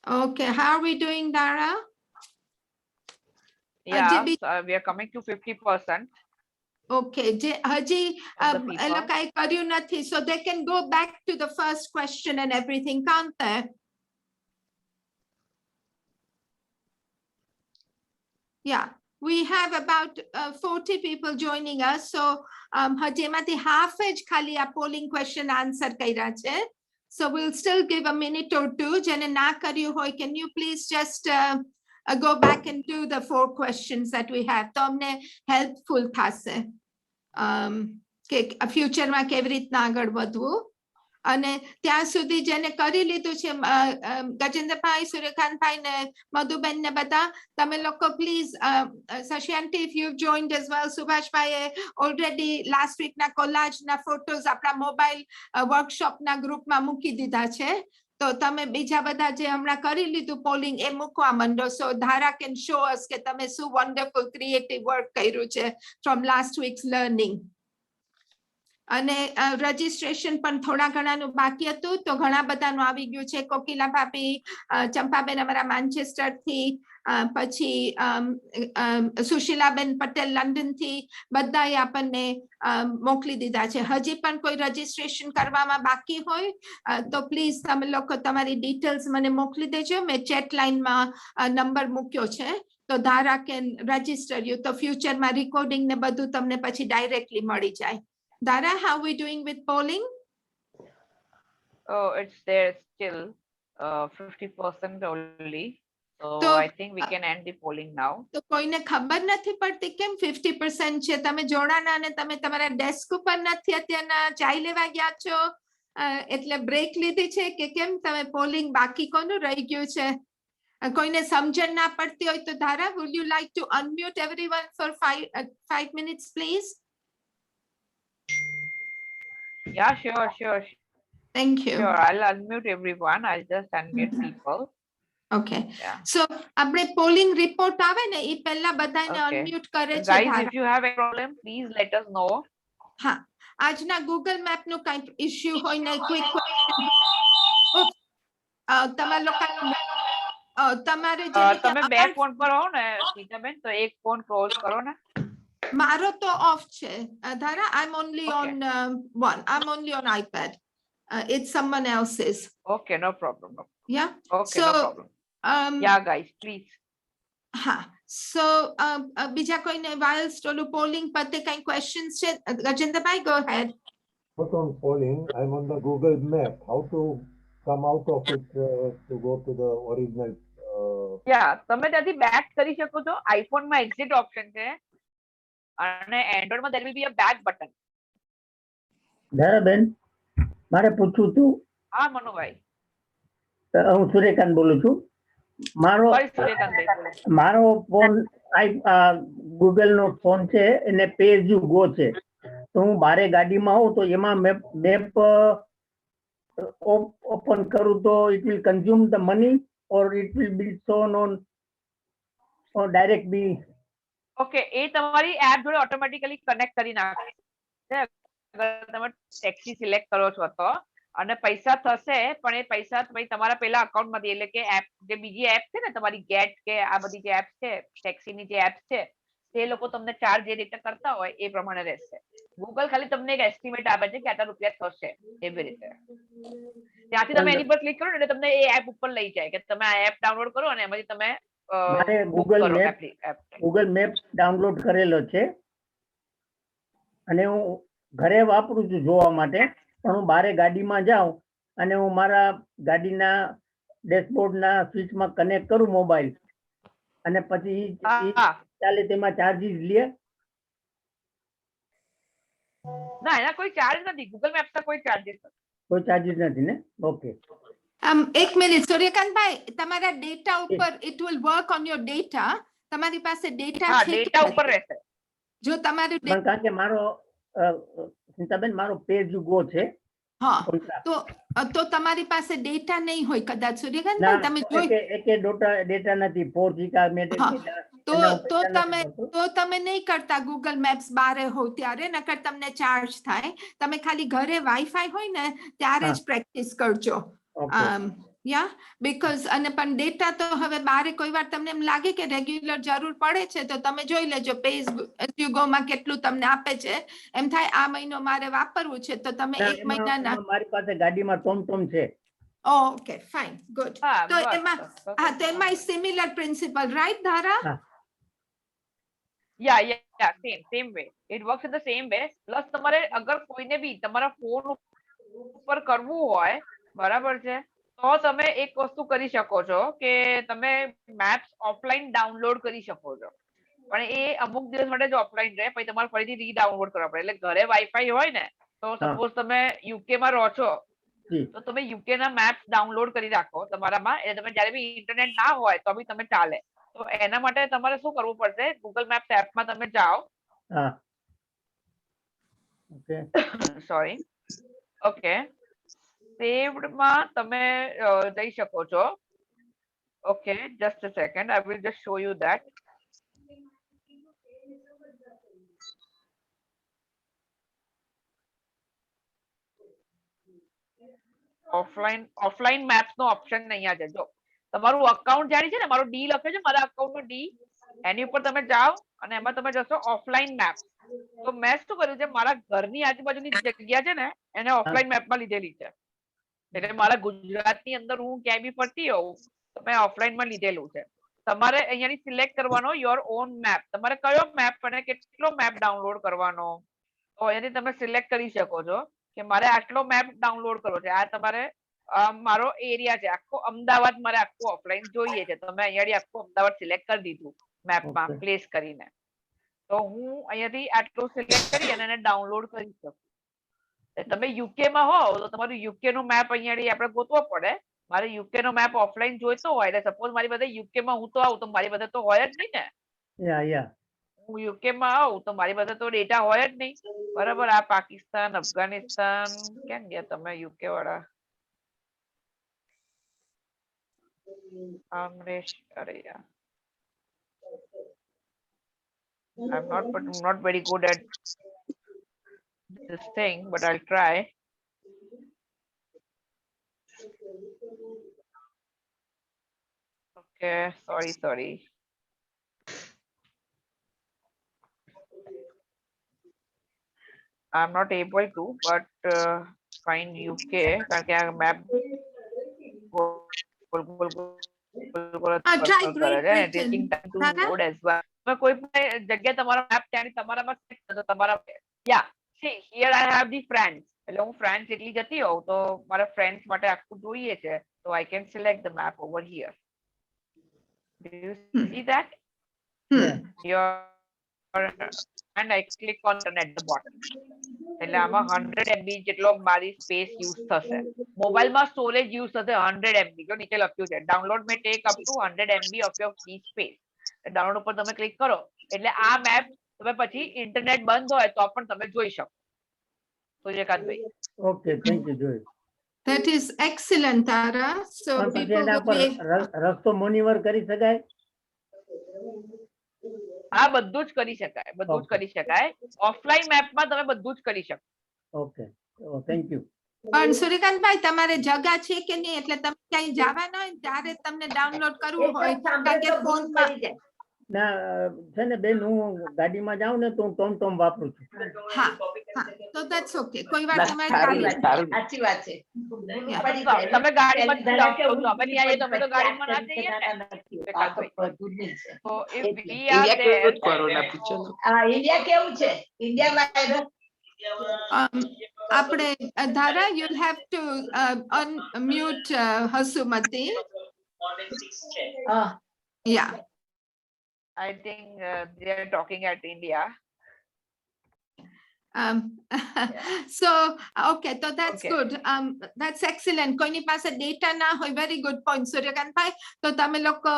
Speaker 2: Okay. How are we doing, Dara?
Speaker 1: Yeah,
Speaker 2: JB
Speaker 1: we are coming to 50%.
Speaker 2: Okay. Haji,
Speaker 1: Of the people.
Speaker 2: એ લોકોએ કર્યું નથી, so they can go back to the first question and everything, can't they? Yeah, we have about 40 people joining us. So હજેમાંથી half જ ખાલી આ polling question answer કર્યા છે. So we'll still give a minute or two. જેને ના કર્યું હોય, can you please just go back and do the 4 questions that we have? તો અમને helpful થશે કે ફ્યુચરમાં કેવી રીતના આગળ વધવું. અને ત્યાં સુધી જેને કરી લીધું છે, ગજેન્દ્રભાઈ, સૂર્યકાંતભાઈ ને મધુબેન ને બધા, તમે લોકો પ્લીઝ, સશિયાંતી, if you've joined as well, સુભાષભાઈએ already last week ના કોલાજ ના ફોટોઝ આપણા મોબાઈલ વર્કશોપ ના ગ્રુપમાં મૂકી દીધા છે. તો તમે બીજા બધા જે હમણાં કરી લીધું પોલિંગ એ મૂકવા માંડો. સો ધારા can show us કે તમે શું wonderful creative work કર્યું છે from last week's learning. અને રજીસ્ટ્રેશન પણ થોડા ઘણાનું બાકી હતું, તો ઘણા બધાનું આવી ગયું છે. કોકિલા ભાભી, ચંપાબેન અમારા માન્ચેસ્ટર થી, પછી સુશીલાબેન પટેલ લંડન થી, બધાએ આપણને મોકલી દીધા છે. હજી પણ કોઈ રજીસ્ટ્રેશન કરવામાં બાકી હોય તો પ્લીઝ તમે લોકો તમારી ડિટેલ્સ મને મોકલી દેજો. મેં ચેટ લાઈનમાં નંબર મૂક્યો છે, તો ધારા કેન રજીસ્ટર યુ. તો ફ્યુચરમાં રેકોર્ડિંગ ને બધું તમને પછી ડાયરેક્ટલી મળી જાય. Dara, how are we doing with polling?
Speaker 1: Oh, it's there still 50% only. So I think we can end the polling now.
Speaker 2: તો કોઈને ખબર નથી પડતી કેમ 50% છે? તમે જોડાના અને તમે તમારા ડેસ્ક ઉપર નથી, અત્યારના ચાય લેવા ગયા છો એટલે બ્રેક લીધી છે કે કેમ? તમે પોલિંગ બાકી કોનું રહી ગયું છે? કોઈને સમજણ ના પડતી હોય તો ધારા, would you like to unmute everyone for 5 minutes, please?
Speaker 1: Yeah, sure.
Speaker 2: Thank you.
Speaker 1: Sure, I'll unmute everyone. I'll just unmute people.
Speaker 2: Okay.
Speaker 1: Yeah.
Speaker 2: So આપણે polling report આવે ને એ પહેલા બધાને
Speaker 1: Okay.
Speaker 2: unmute કરે છે
Speaker 1: Guys,
Speaker 2: ધારા.
Speaker 1: if you have a problem, please let us know.
Speaker 2: હા, આજના Google Map નું કંઈક ઇશ્યુ હોય ને ક્વિક તમારા લોકો તમારે જે રીતે
Speaker 1: તમે બે ફોન પર હો ને સીતાબેન, તો એક ફોન ક્લોઝ કરો ને.
Speaker 2: મારો તો ઓફ છે ધારા. I'm only
Speaker 1: Okay.
Speaker 2: on one. I'm only on iPad. It's someone else's.
Speaker 1: Okay, no problem.
Speaker 2: Yeah.
Speaker 1: Okay,
Speaker 2: So,
Speaker 1: no problem. Yeah, guys, please.
Speaker 2: હા, so બીજા કોઈને whilst ઓલું polling પતે કઈ questions છે? Gajendrabhai, go ahead.
Speaker 6: Not on polling, I'm on the Google Map. How to come out of it to go to the original?
Speaker 1: Yeah, તમે ત્યાંથી back કરી શકો છો. આઈફોન માં એક્ઝિટ ઓપ્શન છે અને એન્ડ્રોઇડ માં there will be a back button.
Speaker 7: Dharaben, મારે પૂછવું હતું.
Speaker 1: હા મનુભાઈ.
Speaker 7: હું સૂર્યકાંત બોલું છું.
Speaker 1: Sorry, સૂર્યકાંતભાઈ બોલો.
Speaker 7: મારો ફોન ગૂગલ નો ફોન છે એને પે એઝ યુ ગો છે, તો હું બારે ગાડીમાં હોઉં તો એમાં મેપ ઓપન કરું તો it will consume the money or it will be shown on or direct be.
Speaker 1: Okay, એ તમારી એપ જોડે ઓટોમેટિકલી કનેક્ટ કરી નાખશે અગર તમે ટેક્સી સિલેક્ટ કરો છો તો, અને પૈસા થશે પણ એ પૈસા તમારા પેલા અકાઉન્ટ માંથી, એટલે કે એપ જે બીજી એપ છે ને તમારી ગેટ કે આ બધી જે એપ છે ટેક્સીની જે એપ છે તે લોકો તમને ચાર્જ જે રીતે કરતા હોય એ પ્રમાણે રહેશે. ગૂગલ ખાલી તમને એક એસ્ટિમેટ આપે છે કે આટલા રૂપિયા થશે એવી રીતે. ત્યાંથી તમે એની પર ક્લિક કરો એટલે તમને એ એપ ઉપર લઈ જાય કે તમે આ એપ ડાઉનલોડ કરો અને એમાંથી તમે
Speaker 7: મારે
Speaker 1: book
Speaker 7: ગૂગલ
Speaker 1: કરો
Speaker 7: map
Speaker 1: app.
Speaker 7: Google map download કરેલો છે અને હું ઘરે વાપરું છું જોવા માટે, પણ હું બારે ગાડીમાં જાઉં અને હું મારા ગાડીના ડેશબોર્ડના સ્વિચમાં કનેક્ટ કરું મોબાઈલ, અને પછી
Speaker 1: હા,
Speaker 7: ચાલે તેમાં ચાર્જીસ લે.
Speaker 1: ના એના કોઈ ચાર્જ નથી, ગૂગલ મેપ્સ ના કોઈ ચાર્જીસ નથી.
Speaker 7: કોઈ ચાર્જીસ નથી ને? ઓકે.
Speaker 2: એક મિનિટ સૂર્યકાંતભાઈ, તમારા ડેટા ઉપર it will work on your data. તમારી પાસે ડેટા
Speaker 1: હા,
Speaker 2: છે કે
Speaker 1: ડેટા ઉપર
Speaker 2: નથી?
Speaker 1: રહેશે.
Speaker 2: જો તમારું
Speaker 7: પણ કારણ કે મારો સ્મિતાબેન મારો પે એઝ યુ ગો છે
Speaker 2: હા,
Speaker 7: contract.
Speaker 2: તો તમારી પાસે ડેટા નહીં હોય કદાચ
Speaker 7: ના,
Speaker 2: સૂર્યકાંતભાઈ, તમે જોઈ
Speaker 7: એકે ડેટા નથી 4G કા
Speaker 2: હા,
Speaker 7: એના હું પૈસા નથી ભરતો.
Speaker 2: તો તમે નહીં કરતા ગૂગલ મેપ્સ બારે હો ત્યારે, નકર તમને ચાર્જ થાય. તમે ખાલી ઘરે વાઈફાઈ હોય ને ત્યારે જ પ્રેક્ટિસ કરજો.
Speaker 7: Okay.
Speaker 2: યા બીકોઝ અને પણ ડેટા તો હવે બારે કોઈ વાર તમને એમ લાગે કે રેગ્યુલર જરૂર પડે છે તો તમે જોઈ લેજો પેઝયુગોમાં કેટલું તમને આપે છે. એમ થાય આ મહિનો મારે વાપરવું છે તો તમે
Speaker 7: ના,
Speaker 2: એક મહિનાના.
Speaker 7: એમાં મારી પાસે ગાડીમાં ટોમ છે.
Speaker 2: Okay fine good.
Speaker 1: હા,
Speaker 2: તો
Speaker 1: બસ,
Speaker 2: એમાં
Speaker 1: બસ, બસ.
Speaker 2: હા, તો એમાં સિમિલર પ્રિન્સિપલ રાઈટ ધારા?
Speaker 7: હા.
Speaker 1: Yeah, same way. It works in the same way. Plus તમારે અગર કોઈને બી તમારા ફોન ઉપર કરવું હોય, બરાબર છે, તો તમે એક વસ્તુ કરી શકો છો કે તમે મેપ્સ ઓફલાઈન ડાઉનલોડ કરી શકો છો, પણ એ અમુક દિવસ માટે જ ઓફલાઈન રહે, પછી તમારે ફરીથી રીડાઉનલોડ કરવા પડે. એટલે ઘરે વાઈફાઈ હોય ને તો સપોઝ તમે યુકે માં રહો છો તો તમે યુકે ના મેપ્સ ડાઉનલોડ કરી રાખો તમારામાં, એટલે તમે જ્યારે બી ઇન્ટરનેટ ના હોય તો બી તમે ચાલે. તો એના માટે તમારે શું કરવું પડશે, ગૂગલ મેપ્સ એપમાં તમે જાઓ.
Speaker 7: હા. ઓકે.
Speaker 1: સોરી. ઓકે, સેવ્ડ માં તમે જઈ શકો છો. Okay, just a second, I will just show you that. Offline maps નો ઓપ્શન અહીંયા છે. જો તમારું અકાઉન્ટ જાણી છે ને, મારો ડી લખે છે મારા અકાઉન્ટ નો ડી, એની ઉપર તમે જાઓ અને એમાં તમે જશો ઓફલાઈન મેપ. તો મેં શું કર્યું છે, મારા ઘરની આજુબાજુની જગ્યા છે ને એને ઓફલાઈન મેપમાં લીધેલી છે. એટલે મારા ગુજરાતની અંદર હું ક્યાંય બી ફરતી હોઉં તો મેં ઓફલાઈનમાં લીધેલું છે. તમારે અહીંયાથી સિલેક્ટ કરવાનો યોર ઓન મેપ, તમારે કયો મેપ અને કેટલો મેપ ડાઉનલોડ કરવાનો, તો અહીંયાથી તમે સિલેક્ટ કરી શકો છો કે મારે આટલો મેપ ડાઉનલોડ કરવો છે. આ તમારે મારો એરિયા છે આખો અમદાવાદ, મારે આખું ઓફલાઈન જોઈએ છે, તો મેં અહીંયાથી આખું અમદાવાદ સિલેક્ટ કરી દીધું મેપમાં પ્લેસ કરીને. તો હું અહીંયાથી આટલું સિલેક્ટ કરી અને એને ડાઉનલોડ કરી શકું. તમે યુકે માં હોવ તો તમારું યુકે નું મેપ અહીંયાથી આપણે ગોતવો પડે. મારે યુકે નો મેપ ઓફલાઈન જોઈતો હોય, એટલે સપોઝ મારી પાસે યુકે માં હું તો આવું તો મારી પાસે તો હોય જ નહીં ને. હું યુકે માં આવું તો મારી પાસે તો ડેટા હોય જ નહીં, બરાબર. આ પાકિસ્તાન, અફઘાનિસ્તાન કેમ ગયા તમે યુકે વાળા? અમરેશ, અરે યાર, I'm not very good at this thing, but I'll try. Okay, sorry. I'm not able to, but find UK કારણ કે આ મેપ કોઈ પણ જગ્યા તમારો મેપ ત્યાં તમારામાં ya see here I have the friends, એટલે હું ફ્રાન્સ એટલી જતી હોઉં તો મારા ફ્રેન્ડ્સ માટે આખું જોઈએ છે, તો I can select the map over here. Do you see that? And I click on it at the bottom. એટલે આમાં 100 MB જેટલો મારી સ્પેસ યુઝ થશે. મોબાઈલમાં સ્ટોરેજ યુઝ થશે 100 MB, જો નીચે લખ્યું છે download may take up to 100 MB of your free space. Download ઉપર તમે ક્લિક કરો એટલે આ મેપ તમે પછી ઇન્ટરનેટ બંધ હોય તો પણ તમે જોઈ શકો. સૂર્યકાંતભાઈ.
Speaker 7: ઓકે, થેન્ક યુ જોઈ.
Speaker 2: That is excellent, Tara. So
Speaker 7: પણ પછી
Speaker 2: people
Speaker 7: એના
Speaker 2: will
Speaker 7: પર
Speaker 2: be,
Speaker 7: રસ્તો મોનિટર કરી શકાય?
Speaker 1: આ બધું જ કરી શકાય, બધું જ
Speaker 7: Okay.
Speaker 1: કરી શકાય. ઓફલાઈન મેપમાં તમે બધું જ કરી શકો.
Speaker 7: Okay, thank you.
Speaker 2: પણ સૂર્યકાંતભાઈ તમારે જગા છે કે નહીં એટલે તમે ક્યાંય જવાના હોય ને ત્યારે તમને ડાઉનલોડ કરવું હોય કારણ કે ફોનમાં
Speaker 7: ના છે ને બેન, હું ગાડીમાં જાઉં ને તો હું ટોમ વાપરું છું.
Speaker 2: હા હા તો that's okay. કોઈ વાર તમારે ચાલે.
Speaker 3: સાચી વાત છે.
Speaker 1: તમે ગાડીમાં જ જાઓ છો, તો અમે ત્યાં આવીએ તો અમે તો ગાડીમાં ના જઈએ ને. So if we are there,
Speaker 3: India કેવું છે? ઇન્ડિયામાં
Speaker 2: આપણે ધારા you'll have to unmute Hasumati. Yeah.
Speaker 1: I think they are talking at India.
Speaker 2: So okay, so that's
Speaker 1: Okay.
Speaker 2: good. That's excellent. કોઈની પાસે ડેટા ના હોય, very good point, Suryakantbhai. તો તમે લોકો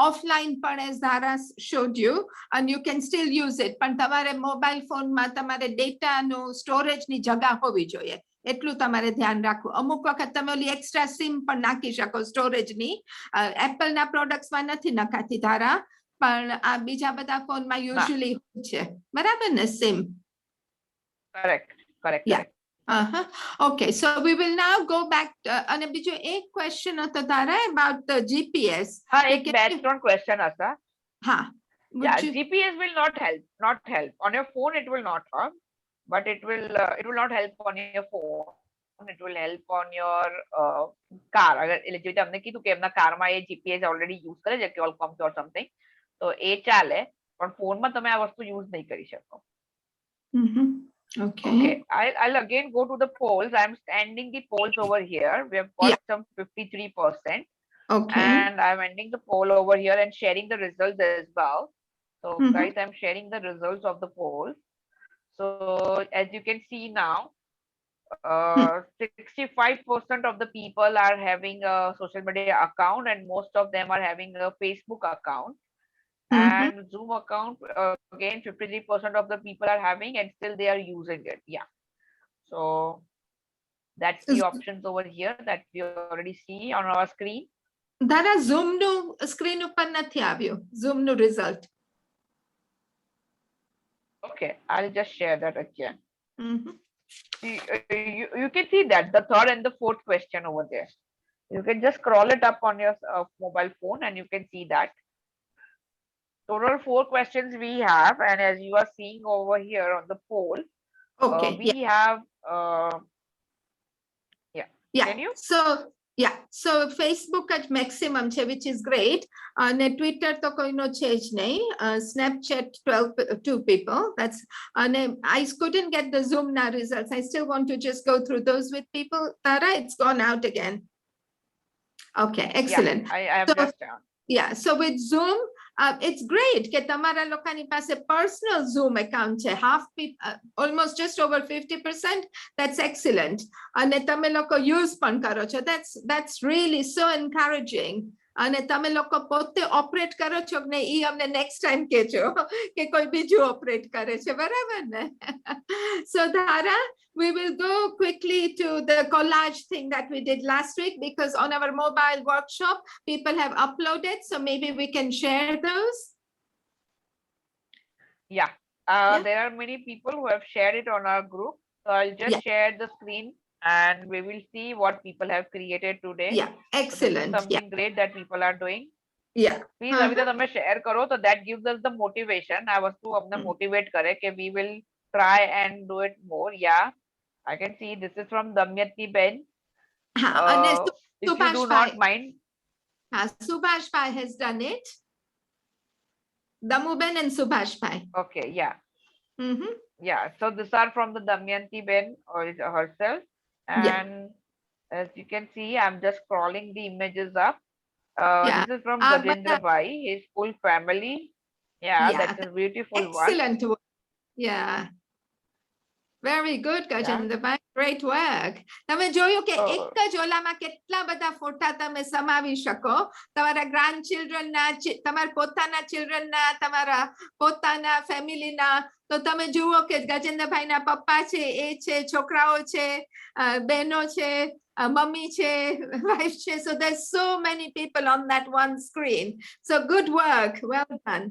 Speaker 2: ઓફલાઈન પણ as Dhara showed you and you can still use it. પણ તમારે મોબાઈલ ફોનમાં તમારે ડેટાનું સ્ટોરેજની જગા હોવી જોઈએ. એટલું તમારે ધ્યાન રાખવું. અમુક વખત તમે ઓલી એક્સ્ટ્રા સિમ પણ નાખી શકો સ્ટોરેજની. એપલના પ્રોડક્ટ્સમાં નથી નખાતી ધારા, પણ આ બીજા બધા ફોનમાં યુઝ્યુઅલી હોય છે. બરાબર ને sim?
Speaker 1: Correct, correct.
Speaker 2: Yeah. Okay, so we will now go back. And બીજો એક question હતો તારા about the GPS.
Speaker 1: હા, એક background question હશે.
Speaker 2: હા.
Speaker 1: Yeah, GPS will not help. On your phone it will not help, but it will not help on your phone. It will help on your car. અગર એટલે જે તમને કીધું કે એમના કારમાં એ GPS already use કરે છે, Qualcomm or something, તો એ ચાલે, પણ ફોનમાં તમે આ વસ્તુ યુઝ નહીં કરી શકો.
Speaker 2: Okay.
Speaker 1: Okay, I'll again go to the polls. I'm ending the polls over here. We have got some 53%.
Speaker 2: Okay.
Speaker 1: And I'm ending the poll over here and sharing the results as well. So guys, I'm sharing the results of the poll. So as you can see now, 65% of the people are having a social media account and most of them are having a Facebook account. And Zoom account, again 53% of the people are having and still they are using it. Yeah. So that's the options over here that we already see on our screen.
Speaker 2: Dhara, Zoom નું screen ઉપર નથી આવ્યું. Zoom નું result.
Speaker 1: Okay, I'll just share that again. You can see that the third and the fourth question over there. You can just scroll it up on your mobile phone and you can see that. Total 4 questions we have, and as you are seeing over here on the poll,
Speaker 2: Okay.
Speaker 1: we have
Speaker 2: Yeah.
Speaker 1: Can you?
Speaker 2: So Facebook at maximum છે, which is great. અને Twitter તો કોઈનો છે જ નહીં. Snapchat 2 people. That's અને I couldn't get the Zoom now results. I still want to just go through those with people. Tara, it's gone out again. Okay, excellent.
Speaker 1: Yeah, I have just done.
Speaker 2: Yeah, so with Zoom, it's great કે તમારા લોકોની પાસે personal Zoom account છે. Almost just over 50%. That's excellent. અને તમે લોકો use પણ કરો છો. That's really so encouraging. અને તમે લોકો પોતે ઓપરેટ કરો છો કે નહીં, ઈ અમને next time કહેજો કે કોઈ બીજું ઓપરેટ કરે છે. બરાબર ને? So Dhara, we will go quickly to the collage thing that we did last week because on our mobile workshop, people have uploaded. So maybe we can share those.
Speaker 1: Yeah. There are many people who have shared it on our group. So I'll just share the screen and we will see what people have created today.
Speaker 2: Yeah, excellent.
Speaker 1: Something great that people are doing.
Speaker 2: Yeah.
Speaker 1: Please, Avita, તમે share કરો, so that gives us the motivation. આ વસ્તુ અમને motivate કરે કે we will try and do it more. Yeah, I can see this is from Damyati Ben. If you do not mind.
Speaker 2: Subhash Pai has done it. Damu Ben and Subhash Pai.
Speaker 1: Okay, yeah. Yeah, so these are from the Damyanti Ben or herself. And as you can see, I'm just scrolling the images up. This is from Gajendra Bhai, his full family. Yeah, that's a beautiful one.
Speaker 2: Excellent. Yeah. Very good, Gajendrabhai. Great work. તમે જોયું કે
Speaker 1: Oh.
Speaker 2: એક જ ઓલામાં કેટલા બધા ફોટા તમે સમાવી શકો. તમારા ગ્રાન્ડ ચિલ્ડ્રન ના, તમારા પોતાના ચિલ્ડ્રન ના, તમારા પોતાના ફેમિલીના. તો તમે જુઓ કે ગજેન્દ્રભાઈના પપ્પા છે, એ છે, છોકરાઓ છે, બહેનો છે, મમ્મી છે, વાઇફ છે. So there's so many people on that one screen. So good work. Well done.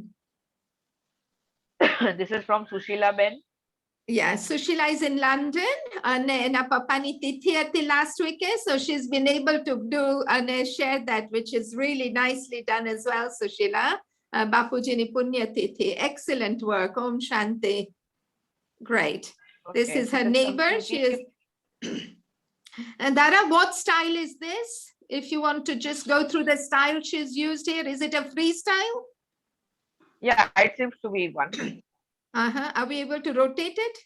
Speaker 1: This is from Sushila Ben.
Speaker 2: Yeah, Sushila is in London and એના પપ્પાની તિથિ હતી last week, so she's been able to do and share that, which is really nicely done as well, Sushila. બાપુજીની પુણ્યતિથિ. Excellent work. Om Shanti. Great. This
Speaker 1: Okay,
Speaker 2: is her
Speaker 1: this is
Speaker 2: neighbor.
Speaker 1: some
Speaker 2: She
Speaker 1: beauty
Speaker 2: is. And Dara, what style is this? If you want to just go through the style she's used here, is it a freestyle?
Speaker 1: Yeah, it seems to be one.
Speaker 2: Are we able to rotate it?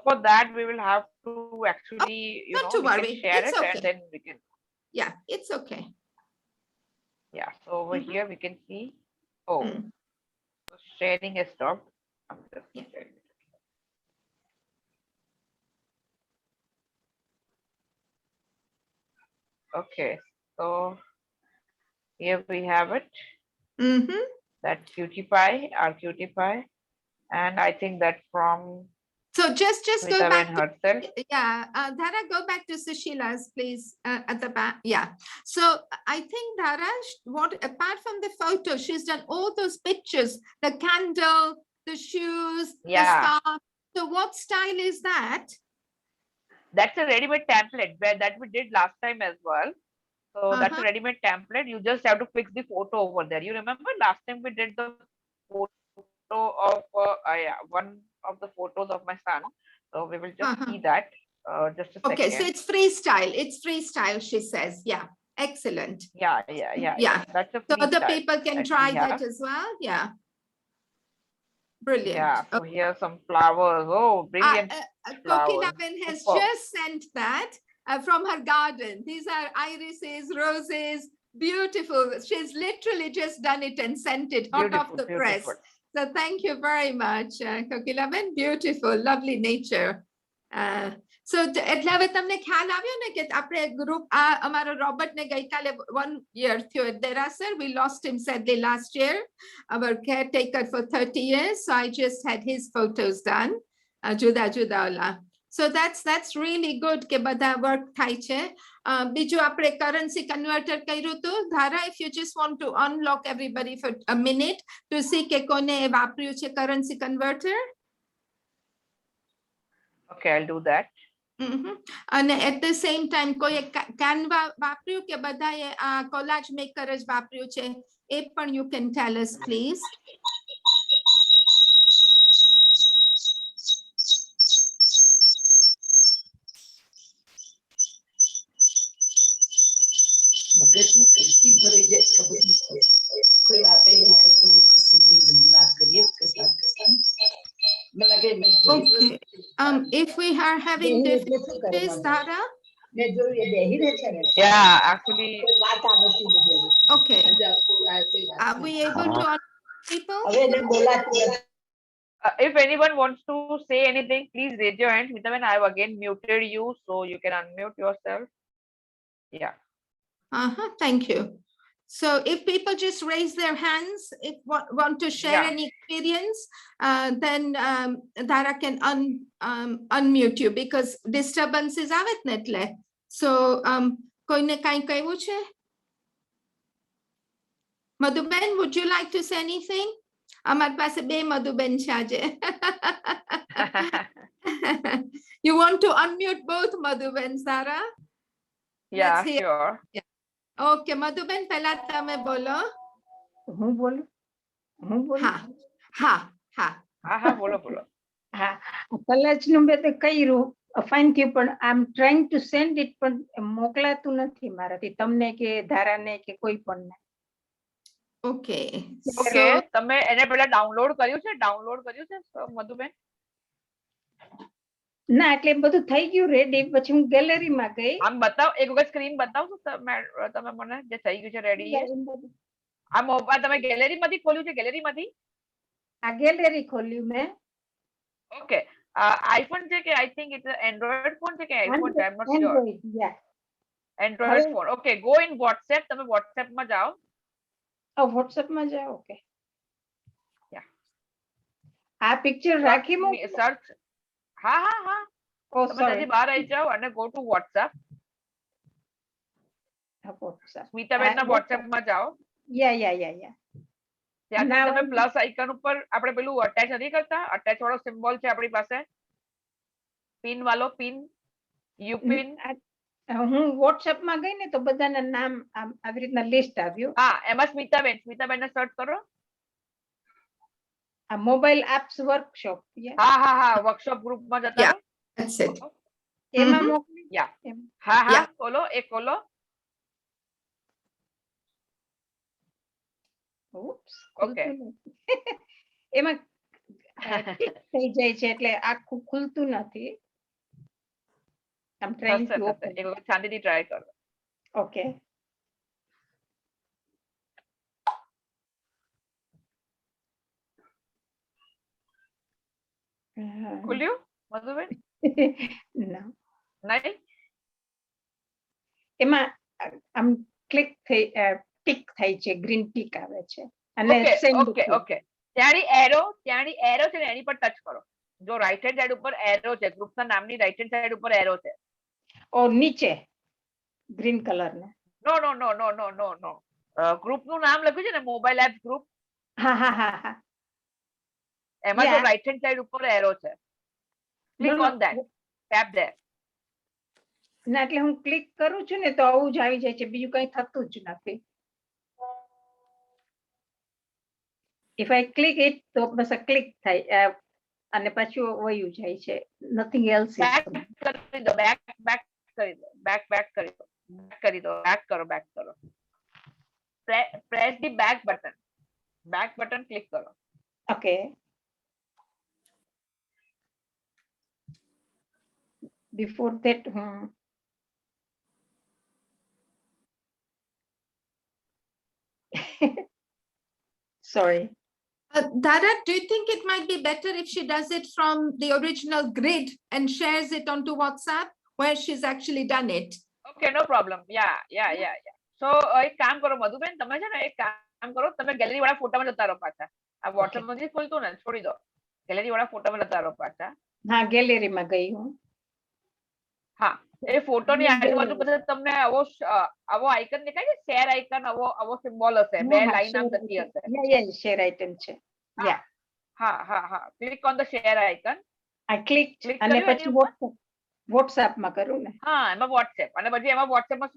Speaker 1: For that, we will have to actually,
Speaker 2: not to
Speaker 1: we can
Speaker 2: worry.
Speaker 1: share
Speaker 2: It's
Speaker 1: it
Speaker 2: okay.
Speaker 1: and then we can,
Speaker 2: Yeah, it's okay.
Speaker 1: yeah. So over
Speaker 2: Mhm.
Speaker 1: here we can see, oh,
Speaker 2: Mm.
Speaker 1: so sharing has stopped. I'm just
Speaker 2: Yeah.
Speaker 1: sharing. Okay, so here we have it.
Speaker 2: Mm-hmm.
Speaker 1: That cutie pie, our cutie pie, and I think that's from
Speaker 2: So just go
Speaker 1: Smita
Speaker 2: back
Speaker 1: Ben
Speaker 2: to,
Speaker 1: herself.
Speaker 2: yeah, Dara, go back to Sushila's, please, at the back. Yeah. So I think Dara, what apart from the photo, she's done all those pictures, the candle, the shoes, the
Speaker 1: Yeah.
Speaker 2: scarf. So what style is that?
Speaker 1: That's a ready-made template where that we did last time as well. So that's a
Speaker 2: Uh-huh.
Speaker 1: ready-made template. You just have to fix the photo over there. You remember last time we did the photo of yeah, one of the photos of my son. So we will just
Speaker 2: Uh-huh.
Speaker 1: see that. Just a second.
Speaker 2: Okay, so it's freestyle. It's freestyle, she says. Yeah, excellent.
Speaker 1: Yeah.
Speaker 2: Yeah.
Speaker 1: That's a
Speaker 2: So other
Speaker 1: freestyle
Speaker 2: people can
Speaker 1: that
Speaker 2: try
Speaker 1: we
Speaker 2: that
Speaker 1: have.
Speaker 2: as well. Yeah. Brilliant.
Speaker 1: Yeah. So here's some flowers. Oh, brilliant.
Speaker 2: Kokila
Speaker 1: flowers.
Speaker 2: Ben has
Speaker 1: Superb.
Speaker 2: just sent that from her garden. These are irises, roses, beautiful. She's literally just done it and sent it hot off
Speaker 1: Beautiful,
Speaker 2: the press.
Speaker 1: beautiful.
Speaker 2: So thank you very much, Kokila Ben. Beautiful, lovely nature. So એટલે હવે તમને ખ્યાલ આવ્યો ને કે આપણે group અમારો Robert ને ગઈકાલે 1 year થયો Derasar. We lost him sadly last year, our caretaker for 30 years. So I just had his photos done. જુદા જુદા ઓલા. So that's really good કે બધા work થાય છે. બીજું આપણે currency converter કર્યું હતું. Dhara, if you just want to unlock everybody for a minute to see કે કોને વાપર્યું છે currency converter.
Speaker 1: Okay, I'll do that.
Speaker 2: અને at the same time કોઈ canva વાપર્યું કે બધાએ આ collage maker જ વાપર્યું છે, એ પણ you can tell us please.
Speaker 3: મગજમાં કઈથી ભરાઈ જાય ખબર નહીં પડે. કોઈ વાતે નહીં કરતું, કશું બી વાત કરીએ, મને લાગે નહીં
Speaker 2: Okay. If we are having difficulties, Dhara.
Speaker 3: મેં જોયું એ બેહી રહે છે ને
Speaker 1: Yeah, actually,
Speaker 3: કોઈ વાત આવડતી નથી હવે.
Speaker 2: Okay.
Speaker 3: આજે આખું રાતે વાત
Speaker 2: Are we able to unmute people?
Speaker 3: હવે એને બોલાતું નથી.
Speaker 1: if anyone wants to say anything, please raise your hand. Smitaben, I have again muted you, so you can unmute yourself. Yeah.
Speaker 2: Thank you. So if people just raise their hands, if want to share
Speaker 1: Yeah.
Speaker 2: any experience, then Dhara can unmute you because disturbances આવે ને એટલે. So કોઈને કાંઈ કહેવું છે? Madhuben, would you like to say anything? અમારી પાસે બે મધુબેન છે આજે. You want to unmute both Madhubens, Dhara?
Speaker 1: Yeah,
Speaker 2: Let's hear.
Speaker 1: sure.
Speaker 2: Okay, Madhuben, પહેલા તમે બોલો.
Speaker 7: હું બોલું?
Speaker 1: હા, બોલો.
Speaker 7: કલચનું મેં તો કર્યું, ફાઇન થયું, પણ I am trying to send it, પણ મોકલાતું નથી મારાથી તમને કે ધારાને કે કોઈ પણ.
Speaker 2: Okay.
Speaker 1: Okay, તમે એને પહેલા ડાઉનલોડ કર્યું છે? મધુબેન?
Speaker 7: ના, એટલે બધું થઈ ગયું રેડી, પછી હું ગેલેરીમાં ગઈ.
Speaker 1: આમ બતાવ, એક વખત સ્ક્રીન બતાવશો તમે મને જે થઈ ગયું છે રેડી? આ મોબાઈલ તમે ગેલેરીમાંથી ખોલ્યું છે? ગેલેરીમાંથી?
Speaker 7: આ ગેલેરી ખોલ્યું મેં.
Speaker 1: ઓકે, આઈફોન છે કે I think it's Android phone છે કે આઈફોન છે, I am not sure.
Speaker 4: Android, yeah.
Speaker 1: Android
Speaker 4: હવે-
Speaker 1: phone. Okay, go in WhatsApp. તમે WhatsApp માં જાઓ.
Speaker 4: WhatsApp માં જાઓ. ઓકે.
Speaker 1: Yeah.
Speaker 4: આ પિક્ચર રાખી મૂકો.
Speaker 1: સર્ચ. હા હા હા,
Speaker 4: ઓ
Speaker 1: તમે
Speaker 4: સોરી.
Speaker 1: ત્યાંથી બહાર આવી જાઓ અને go to WhatsApp.
Speaker 4: WhatsApp.
Speaker 1: Smitaben ના WhatsApp માં જાઓ.
Speaker 4: Yeah.
Speaker 1: ત્યાંથી
Speaker 4: Now
Speaker 1: તમે
Speaker 4: I'm-
Speaker 1: પ્લસ આઇકન ઉપર આપણે પેલું અટેચ નથી કરતા, અટેચ વાળો સિમ્બોલ છે આપણી પાસે, પિન વાળો, પિન યુ પિન.
Speaker 4: હું WhatsApp માં ગઈ ને તો બધાના નામ આવી રીતના લિસ્ટ આવ્યું.
Speaker 1: હા, એમાં સ્મિતાબેન ને સર્ચ કરો.
Speaker 4: આ મોબાઈલ એપ્સ વર્કશોપ.
Speaker 1: હા હા હા, વર્કશોપ ગ્રુપ માં જતા
Speaker 2: Yeah.
Speaker 1: રહો.
Speaker 2: That's it.
Speaker 4: એમાં
Speaker 2: Mhm.
Speaker 4: મોકલી.
Speaker 1: Yeah.
Speaker 4: એમ.
Speaker 1: હા હા,
Speaker 2: Yeah.
Speaker 1: ખોલો, એ ખોલો.
Speaker 4: Oops,
Speaker 1: Okay.
Speaker 4: ખુલતું નથી. એમાં tick થઈ જાય છે એટલે આખું ખુલતું નથી. I'm trying
Speaker 1: થશે
Speaker 4: to
Speaker 1: થશે,
Speaker 4: open.
Speaker 1: એક વખત શાંતિથી ટ્રાય કરો.
Speaker 4: Okay.
Speaker 1: ખુલ્યું મધુબેન?
Speaker 4: ના.
Speaker 1: નહીં?
Speaker 4: એમાં આમ ક્લિક થઈ ટીક થાય છે, ગ્રીન ટીક આવે છે અને
Speaker 1: ઓકે
Speaker 4: send
Speaker 1: ઓકે
Speaker 4: છે.
Speaker 1: ઓકે, ત્યાંની એરો છે ને એની પર ટચ કરો. જો રાઈટ હેન્ડ સાઈડ ઉપર એરો છે, ગ્રુપના નામની રાઈટ હેન્ડ સાઈડ ઉપર એરો છે.
Speaker 4: ઓ નીચે ગ્રીન કલર નો.
Speaker 1: નો નો નો નો નો નો નો, ગ્રુપ નું નામ લખ્યું છે ને, મોબાઈલ એપ ગ્રુપ.
Speaker 4: હા.
Speaker 1: એમાં જો
Speaker 4: Yeah.
Speaker 1: રાઈટ હેન્ડ સાઈડ ઉપર એરો છે, click
Speaker 4: No,
Speaker 1: on that, tap that.
Speaker 4: ના એટલે હું ક્લિક કરું છું ને તો આવું જ આવી જાય છે, બીજું કઈ થતું જ નથી. If I click it તો બસ ક્લિક થાય અને પાછું વયું જાય છે. Nothing else is
Speaker 1: back
Speaker 4: coming.
Speaker 1: કરી દો, બેક કરી દો, બેક કરી દો, બેક કરો. Press the back button click કરો.
Speaker 4: Okay. Before that, sorry.
Speaker 2: Dara, do you think it might be better if she does it from the original grid and shares it onto WhatsApp where she's actually done it?
Speaker 1: Okay, no problem. Ya. So એક કામ કરો મધુબેન, તમે છે ને એક કામ કરો, તમે ગેલેરી વાળા ફોટામાં જતા રહો પાછા. આ WhatsApp માંથી ખોલતું ને, છોડી દો. ગેલેરી વાળા ફોટામાં જતા રહો પાછા.
Speaker 4: હા, ગેલેરીમાં ગઈ હું.
Speaker 1: હા, એ ફોટોની
Speaker 4: Gallery.
Speaker 1: આજુબાજુ બધા તમને આવો આઇકન દેખાય છે, શેર આઇકન, આવો સિમ્બોલ હશે, બે
Speaker 4: હા,
Speaker 1: લાઈન આમ
Speaker 4: share
Speaker 1: જતી
Speaker 4: item.
Speaker 1: હશે.
Speaker 4: Yeah, share item છે. Yeah.
Speaker 1: હા, click on the share icon.
Speaker 4: I clicked
Speaker 1: Click
Speaker 4: અને
Speaker 1: કર્યું
Speaker 4: પછી
Speaker 1: એની ઉપર?
Speaker 4: WhatsApp માં કરું ને.
Speaker 1: હા, એમાં WhatsApp, અને પછી એમાં WhatsApp માં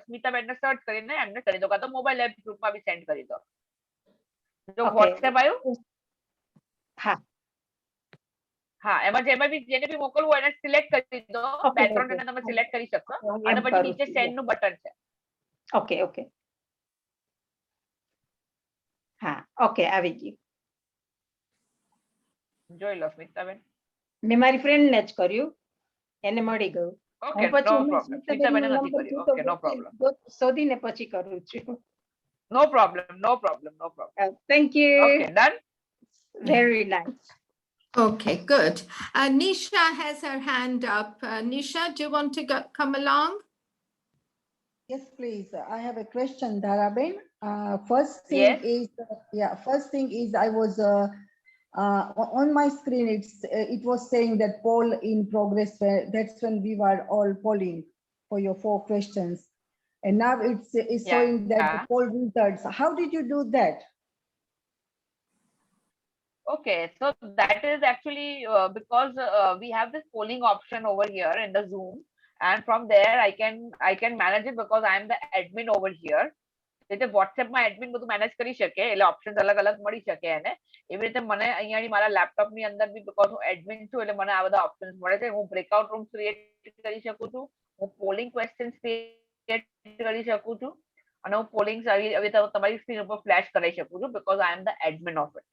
Speaker 1: સ્મિતાબેનને સર્ચ કરીને એમને કરી દો, કાં તો મોબાઈલ એપ ગ્રુપમાં બી સેન્ડ કરી દો. જો
Speaker 4: Okay.
Speaker 1: WhatsApp આવ્યું?
Speaker 4: હા.
Speaker 1: હા, એમાં બી જેને બી મોકલવું હોય એને સિલેક્ટ કરી દો.
Speaker 4: Okay,
Speaker 1: બે ત્રણ
Speaker 4: okay.
Speaker 1: જણને તમે સિલેક્ટ કરી શકશો,
Speaker 4: હું
Speaker 1: અને
Speaker 4: એમ
Speaker 1: પછી
Speaker 4: કરું
Speaker 1: નીચે
Speaker 4: છું.
Speaker 1: સેન્ડ નું બટન છે.
Speaker 4: Okay. હા, ઓકે, આવી ગયું.
Speaker 1: જોઈ લો સ્મિતાબેન.
Speaker 4: મેં મારી ફ્રેન્ડ ને જ કર્યું, એને મળી ગયું.
Speaker 1: ઓકે,
Speaker 4: હું પછી
Speaker 1: નો
Speaker 4: એમાં
Speaker 1: પ્રોબ્લેમ.
Speaker 4: સ્મિતાબેનનો
Speaker 1: સ્મિતાબેને નથી
Speaker 4: નંબર
Speaker 1: કર્યું.
Speaker 4: જોતો
Speaker 1: ઓકે, નો પ્રોબ્લેમ.
Speaker 4: શોધીને પછી કરું છું.
Speaker 1: No problem.
Speaker 4: Thank you.
Speaker 1: Okay, done.
Speaker 4: Very nice.
Speaker 2: Okay, good. Nisha has her hand up. Nisha, do you want to come along?
Speaker 8: Yes, please. I have a question, Daraben. First thing is I was on my screen. It was saying that poll in progress. That's when we were all polling for your 4 questions, and now it's showing that the poll results. How did you do that?
Speaker 1: Okay, so that is actually because we have this polling option over here in the Zoom, and from there I can manage it because I am the admin over here. એટલે WhatsApp માં admin બધું manage કરી શકે, એટલે options અલગ અલગ મળી શકે એને. એવી રીતે મને અહીંયાની મારા લેપટોપ ની અંદર બી બીકોઝ હું એડમિન છું એટલે મને આ બધા ઓપ્શન્સ મળે છે. હું બ્રેકઆઉટ રૂમ ક્રિએટ કરી શકું છું, હું પોલિંગ ક્વેશ્ચન્સ ક્રિએટ કરી શકું છું, અને હું પોલિંગ્સ આવી તમારી સ્ક્રીન ઉપર ફ્લેશ કરી શકું છું because I am the admin of it.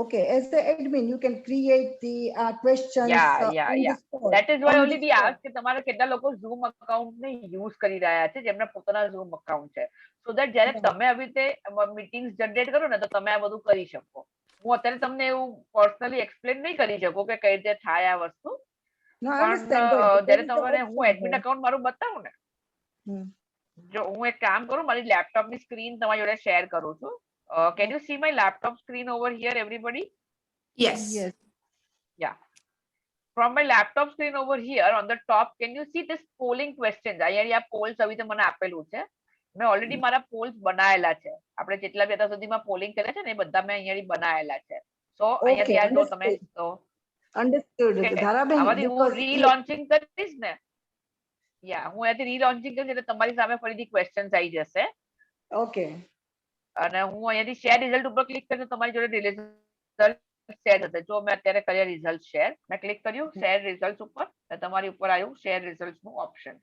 Speaker 8: Okay, as the admin, you can create the questions.
Speaker 1: Yeah.
Speaker 8: The spot,
Speaker 1: That is why
Speaker 8: on
Speaker 1: only
Speaker 8: the
Speaker 1: we
Speaker 8: spot.
Speaker 1: ask કે તમારા કેટલા લોકો Zoom account ને use કરી રહ્યા છે, જેમના પોતાના Zoom account છે, so that જ્યારે તમે આવી રીતે મીટિંગ્સ જનરેટ કરો ને તો તમે આ બધું કરી શકો. હું અત્યારે તમને એવું પર્સનલી એક્સપ્લેન નહીં કરી શકું કે કઈ રીતે થાય આ વસ્તુ.
Speaker 8: No, I
Speaker 1: પણ
Speaker 8: understand, but
Speaker 1: જ્યારે
Speaker 8: there is the
Speaker 1: તમારે હું
Speaker 8: option
Speaker 1: એડમિટ
Speaker 8: there.
Speaker 1: અકાઉન્ટ મારું બતાવું ને,
Speaker 8: Hmm.
Speaker 1: જો હું એક કામ કરું, મારી લેપટોપની સ્ક્રીન તમારી જોડે શેર કરું છું. Can you see my laptop screen over here everybody?
Speaker 2: Yes.
Speaker 8: Yes.
Speaker 1: From my laptop screen over here on the top, can you see this polling questions? અહીંયા આ polls હવે મને આપેલું છે. મેં ઓલરેડી મારા polls બનાયેલા છે. આપણે જેટલા બી અત્યાર સુધીમાં polling કર્યા છે ને એ બધા મેં અહીંયા બનાયેલા છે. સો અહીંયાથી આ જો તમે તો
Speaker 8: Understood. ધારાબેન,
Speaker 1: આમાંથી હું
Speaker 8: because
Speaker 1: રીલોન્ચિંગ કરીશ ને, હું અહીંયાથી રીલોન્ચિંગ કરીશ એટલે તમારી સામે ફરીથી ક્વેશ્ચન્સ આવી જશે.
Speaker 8: okay.
Speaker 1: અને હું અહીંયાથી શેર રિઝલ્ટ ઉપર ક્લિક કરીશ તો તમારી જોડે રિઝલ્ટ શેર થશે. જો મેં અત્યારે કર્યા રિઝલ્ટ શેર, મેં ક્લિક કર્યું શેર રિઝલ્ટ ઉપર, તમારી ઉપર આવ્યું શેર રિઝલ્ટ નું option.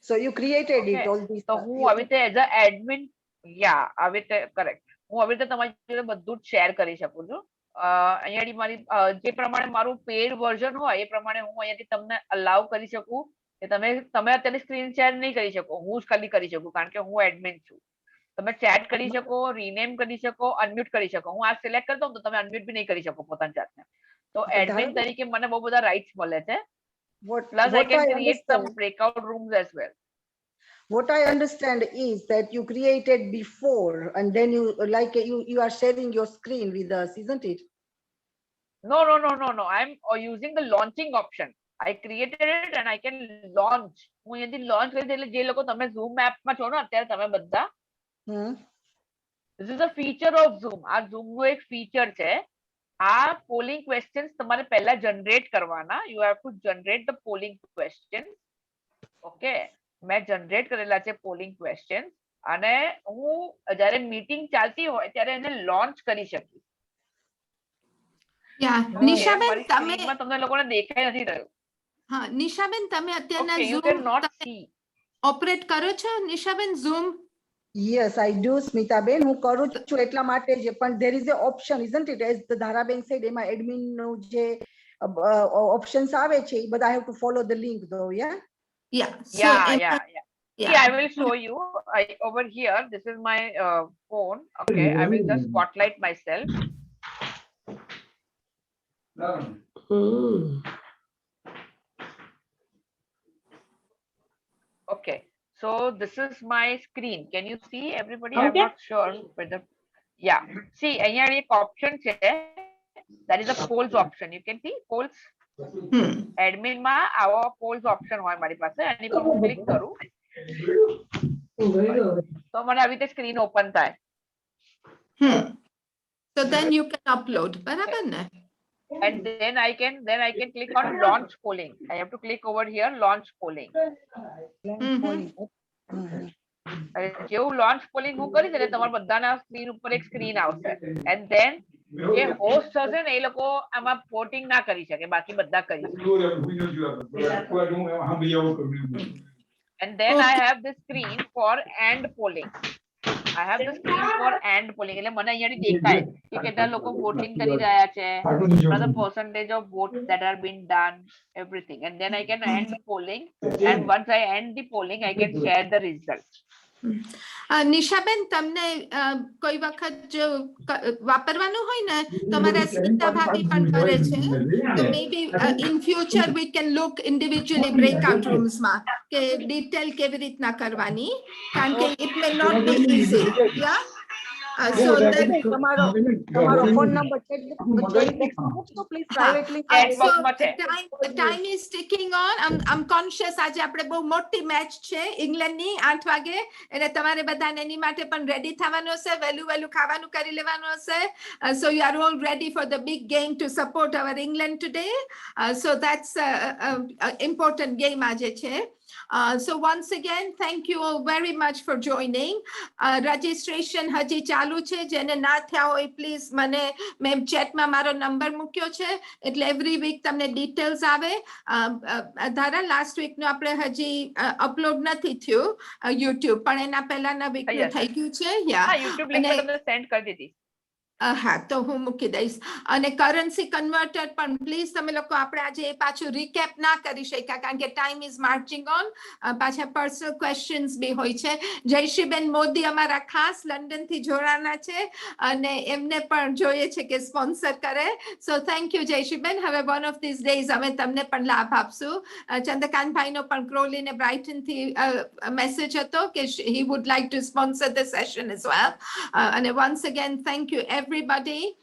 Speaker 8: So you created it,
Speaker 1: Okay.
Speaker 8: all these.
Speaker 1: તો હું આવી રીતે એઝ અ એડમિન, આવી રીતે કરેક્ટ, હું આવી રીતે તમારી જોડે બધું જ શેર કરી શકું છું. અહીંયાથી મારી જે પ્રમાણે મારું પેડ વર્ઝન હોય એ પ્રમાણે હું અહીંયાથી તમને અલાઉ કરી શકું કે તમે અત્યારે સ્ક્રીન શેર નહીં કરી શકો, હું જ ખાલી કરી શકું કારણ કે હું એડમિન છું. તમે ચેટ કરી શકો, રીનેમ કરી શકો, અનમ્યુટ કરી શકો. હું આ સિલેક્ટ કરતો તો તમે અનમ્યુટ બી નહીં કરી શકો પોતાની જાતને. તો એડમિન તરીકે મને બહુ બધા રાઇટ્સ મળે છે. Plus I can create some breakout rooms as well.
Speaker 8: What I understand is that you created before and then you are sharing your screen with us, isn't it?
Speaker 1: No. I'm using the launching option. I created it and I can launch. હું અહીંયાથી launch કરી એટલે જે લોકો તમે zoom એપમાં છો ને અત્યારે તમે બધા, this is a feature of Zoom. આ Zoom નું એક ફીચર છે. આ પોલિંગ ક્વેશ્ચન્સ તમારે પહેલા જનરેટ કરવાના. You have to generate the polling question. Okay, મેં જનરેટ કરેલા છે પોલિંગ ક્વેશ્ચન અને હું જ્યારે મીટિંગ ચાલતી હોય ત્યારે એને લોન્ચ કરી શકીશ.
Speaker 2: નિશાબેન તમે
Speaker 1: તમને લોકોને દેખાઈ નથી રહ્યું.
Speaker 2: હા નિશાબેન તમે અત્યારના
Speaker 1: Okay, you
Speaker 2: Zoom
Speaker 1: cannot see.
Speaker 2: Operate કરો છો નિશાબેન Zoom?
Speaker 8: Yes, I do, Smitaben. હું કરું છું એટલા માટે જ, પણ there is a option, isn't it? As the Dharaben said, એમાં admin નું જે options આવે છે એ બધા I have to follow the link though, yeah?
Speaker 2: Yeah. So
Speaker 1: Yeah. See, I will show you over here. This is my phone. Okay, I will just spotlight myself. Okay, so this is my screen. Can you see everybody? I'm not sure whether. Yeah. See, અહીંયા એક option છે. That is a polls option. You can see polls. Admin માં આવો polls option હોય મારી પાસે. એની પર હું ક્લિક કરું તો મને આવી રીતે સ્ક્રીન ઓપન થાય.
Speaker 2: So then you can upload, બરાબર ને?
Speaker 1: And then I can click on launch polling. I have to click over here launch polling. જેવું launch polling હું કરીશ એટલે તમારા બધાના સ્ક્રીન ઉપર એક સ્ક્રીન આવશે. And then જે હોસ્ટ હશે ને એ લોકો આમાં વોટિંગ ના કરી શકે, બાકી બધા કરી શકે. And then I have the screen for end polling. I have the screen for end polling. એટલે મને અહીંયાથી દેખાય કે કેટલા લોકો વોટિંગ કરી રહ્યા છે, the percentage of votes that are being done, everything. And then I can end polling. And once I end the polling, I can share the results.
Speaker 2: નિશાબેન તમને કોઈ વખત જો વાપરવાનું હોય ને તો મારા સ્મિતા ભાભી પણ કરે છે. તો maybe in future we can look individually breakout rooms માં કે ડિટેલ કેવી રીતના કરવાની, કારણ કે it may not be easy. Yeah. So then
Speaker 8: તમારો phone number please privately.
Speaker 2: so time is ticking on. I'm conscious આજે આપણે બહુ મોટી મેચ છે ઇંગ્લેન્ડની 8 વાગે, એટલે તમારે બધાને એની માટે પણ રેડી થવાનું હશે, વહેલું ખાવાનું કરી લેવાનું હશે. So you are all ready for the big game to support our England today. So that's a important game આજે છે. So once again, thank you all very much for joining. Registration હજી ચાલુ છે. જેને ના થયા હોય પ્લીઝ મને મેં ચેટમાં મારો નંબર મૂક્યો છે એટલે એવરી વીક તમને ડિટેલ્સ આવે. ધારા લાસ્ટ વીકનું આપણે હજી અપલોડ નથી થયું YouTube, પણ એના પહેલાના વીકનું થઈ ગયું છે.
Speaker 1: YouTube link તમને સેન્ડ કરી દીધી.
Speaker 2: હા તો હું મૂકી દઈશ અને કરન્સી કન્વર્ટર પણ પ્લીઝ તમે લોકો આપણે આજે એ પાછું રિકેપ ના કરી શક્યા કારણ કે ટાઈમ ઇઝ માર્ચિંગ ઓન પાછા પર્સનલ ક્વેશ્ચન્સ બી હોય છે જયશ્રીબેન મોદી અમારા ખાસ લંડન થી જોડાના છે અને એમને પણ જોઈએ છે કે સ્પોન્સર કરે સો થેન્ક યુ જયશ્રીબેન હવે વન ઓફ ધીસ ડેઝ અમે તમને પણ લાભ આપશું ચંદ્રકાંતભાઈનો પણ ક્રોલી ને બ્રાઇટન થી મેસેજ હતો કે he would like to sponsor the session as well અને once again thank you everybody.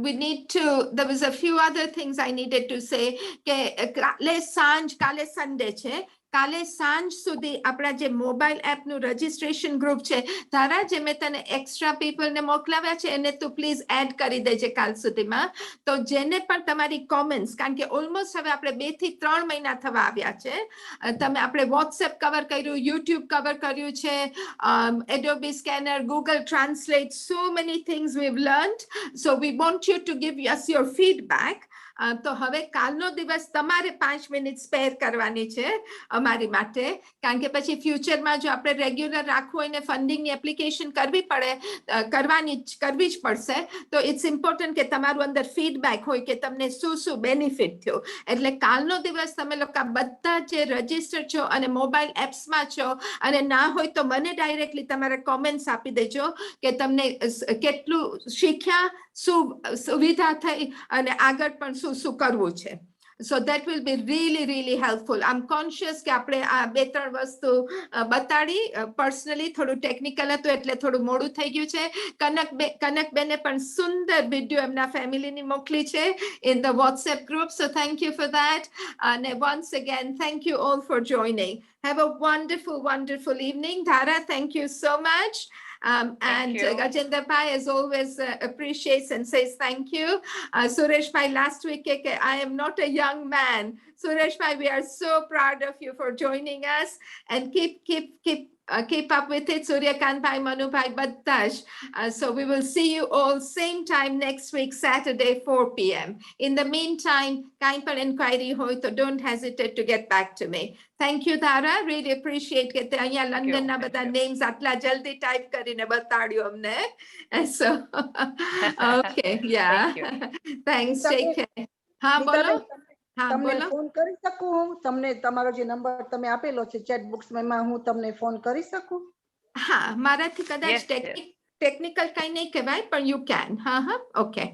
Speaker 2: We need to, there was a few other things I needed to say. કે કાલે સન્ડે છે કાલે સાંજ સુધી આપણા જે મોબાઈલ એપનું રજીસ્ટ્રેશન ગ્રુપ છે તારા જે મેં તને એક્સ્ટ્રા પીપલને મોકલાવ્યા છે એને તું પ્લીઝ એડ કરી દેજે કાલ સુધીમાં તો જેને પણ તમારી કોમેન્ટ્સ કારણ કે ઓલમોસ્ટ હવે આપણે 2 થી 3 મહિના થવા આવ્યા છે તમે આપણે વોટ્સએપ કવર કર્યું યુટ્યુબ કવર કર્યું છે Adobe scanner Google translate so many things we've learned so we want you to give us your feedback તો હવે કાલનો દિવસ તમારે 5 મિનિટ સ્પેર કરવાની છે અમારી માટે કારણ કે પછી ફ્યુચરમાં જો આપણે રેગ્યુલર રાખવું હોય ને ફંડિંગની એપ્લિકેશન કરવી જ પડશે તો ઇટ્સ ઇમ્પોર્ટન્ટ કે તમારું અંદર ફીડબેક હોય કે તમને શું બેનિફિટ થયો એટલે કાલનો દિવસ તમે લોકો બધા જે રજીસ્ટર છો અને મોબાઈલ એપ્સમાં છો અને ના હોય તો મને ડાયરેક્ટલી તમારે કોમેન્ટ્સ આપી દેજો કે તમને કેટલું શીખ્યા શું સુવિધા થઈ અને આગળ પણ શું કરવું છે so that will be really helpful I'm conscious કે આપણે આ 2-3 વસ્તુ બતાડી પર્સનલી થોડું ટેકનિકલ હતું એટલે થોડું મોડું થઈ ગયું છે કનકબેને પણ સુંદર વિડિયો એમના ફેમિલીની મોકલી છે in the WhatsApp group so thank you for that and once again thank you all for joining have a wonderful evening Dhara thank you so much and Gajendra Bhai as always appreciates and says thank you. Suresh Bhai last week I am not a young man. Suresh Bhai we are so proud of you for joining us and keep up with it. Suryakant Bhai, Manu Bhai, Badtash. So we will see you all same time next week, Saturday, 4 p.m. In the meantime, kind per inquiry hoy to don't hesitate to get back to me. Thank you, Dhara. Really appreciate કે તે અહીંયા લંડનના બધા names આટલા જલ્દી type કરીને બતાડ્યું અમને. So, okay, yeah. Thanks, take care. હા બોલો.
Speaker 8: તમને ફોન કરી શકું હું તમને તમારો જે નંબર તમે આપેલો છે ચેટ બોક્સમાં હું તમને ફોન કરી શકું
Speaker 2: હા મારાથી કદાચ ટેકનિકલ કઈ નહીં કહેવાય પણ you can હા okay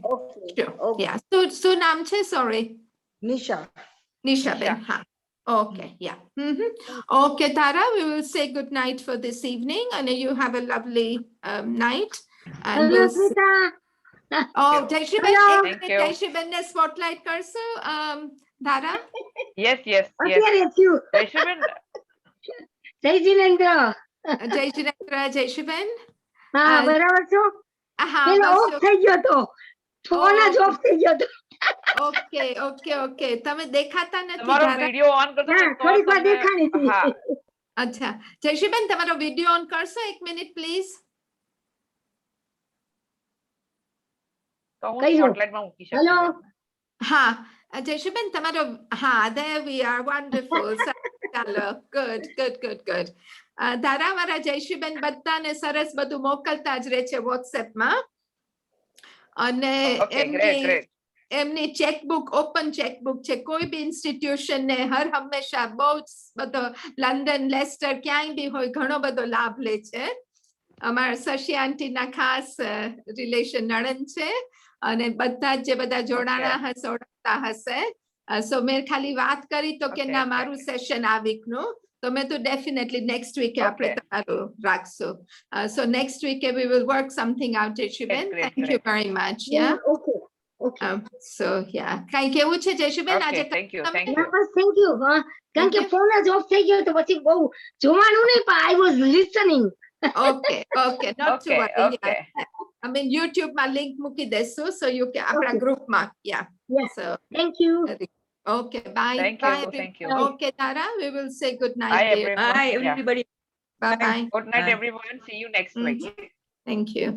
Speaker 2: yeah શું નામ છે sorry નિશા બેન હા okay yeah okay Tara we will say good night for this evening and you have a lovely night and oh Jayshri Ben ne spotlight karso Dhara
Speaker 1: yes Jayshri Ben
Speaker 4: જય જીનેન્દ્ર
Speaker 2: જયશ્રી બેન
Speaker 4: હા બરાબર છો
Speaker 2: હા
Speaker 4: ઓફ થઈ ગયો તો ફોન જ ઓફ થઈ ગયો તો
Speaker 2: ઓકે તમે દેખાતા નથી
Speaker 1: તમારો વિડિયો ઓન કરજો
Speaker 4: થોડીક વાર દેખાણી હતી
Speaker 2: અચ્છા જયશ્રી બેન તમારો વિડિયો ઓન કરશો 1 મિનિટ પ્લીઝ
Speaker 1: તો હું સ્પોટલાઇટમાં મૂકી શકું
Speaker 4: હેલો
Speaker 2: હા જયશ્રીબેન તમારો હા there we are wonderful ચાલો good ધારા વાળા જયશ્રીબેન બધાને સરસ બધું મોકલતા જ રહે છે WhatsApp માં અને એમની ચેકબુક ઓપન ચેકબુક છે કોઈ બી ઇન્સ્ટિટ્યુશન ને હર હંમેશા બહુ બધો લંડન લેસ્ટર ક્યાંય બી હોય ઘણો બધો લાભ લે છે અમારા શશી આંટીના ખાસ રિલેશન નણંદ છે અને બધા જે બધા જોડાણા હશે ઓળખતા હશે સો મેં ખાલી વાત કરી તો કે ના મારું સેશન આ વીકનું તો મેં તો ડેફિનેટલી નેક્સ્ટ વીકે આપણે તમારું રાખશું so next VK we will work something out Jayshreeben thank you very much yeah
Speaker 4: okay
Speaker 2: so yeah કઈ કેવું છે જયશ્રીબેન આજે
Speaker 4: thank you કારણ કે ફોન જ ઓફ થઈ ગયો તો પછી બહુ જોવાનું નહીં પણ I was listening
Speaker 2: okay not to worry I mean YouTube માં લિંક મૂકી દેશું so you can આપણા ગ્રુપમાં yeah so
Speaker 4: thank you
Speaker 2: okay bye
Speaker 1: thank you
Speaker 2: okay Tara we will say good night
Speaker 1: bye everybody
Speaker 2: bye
Speaker 1: good night everyone see you next week
Speaker 2: thank you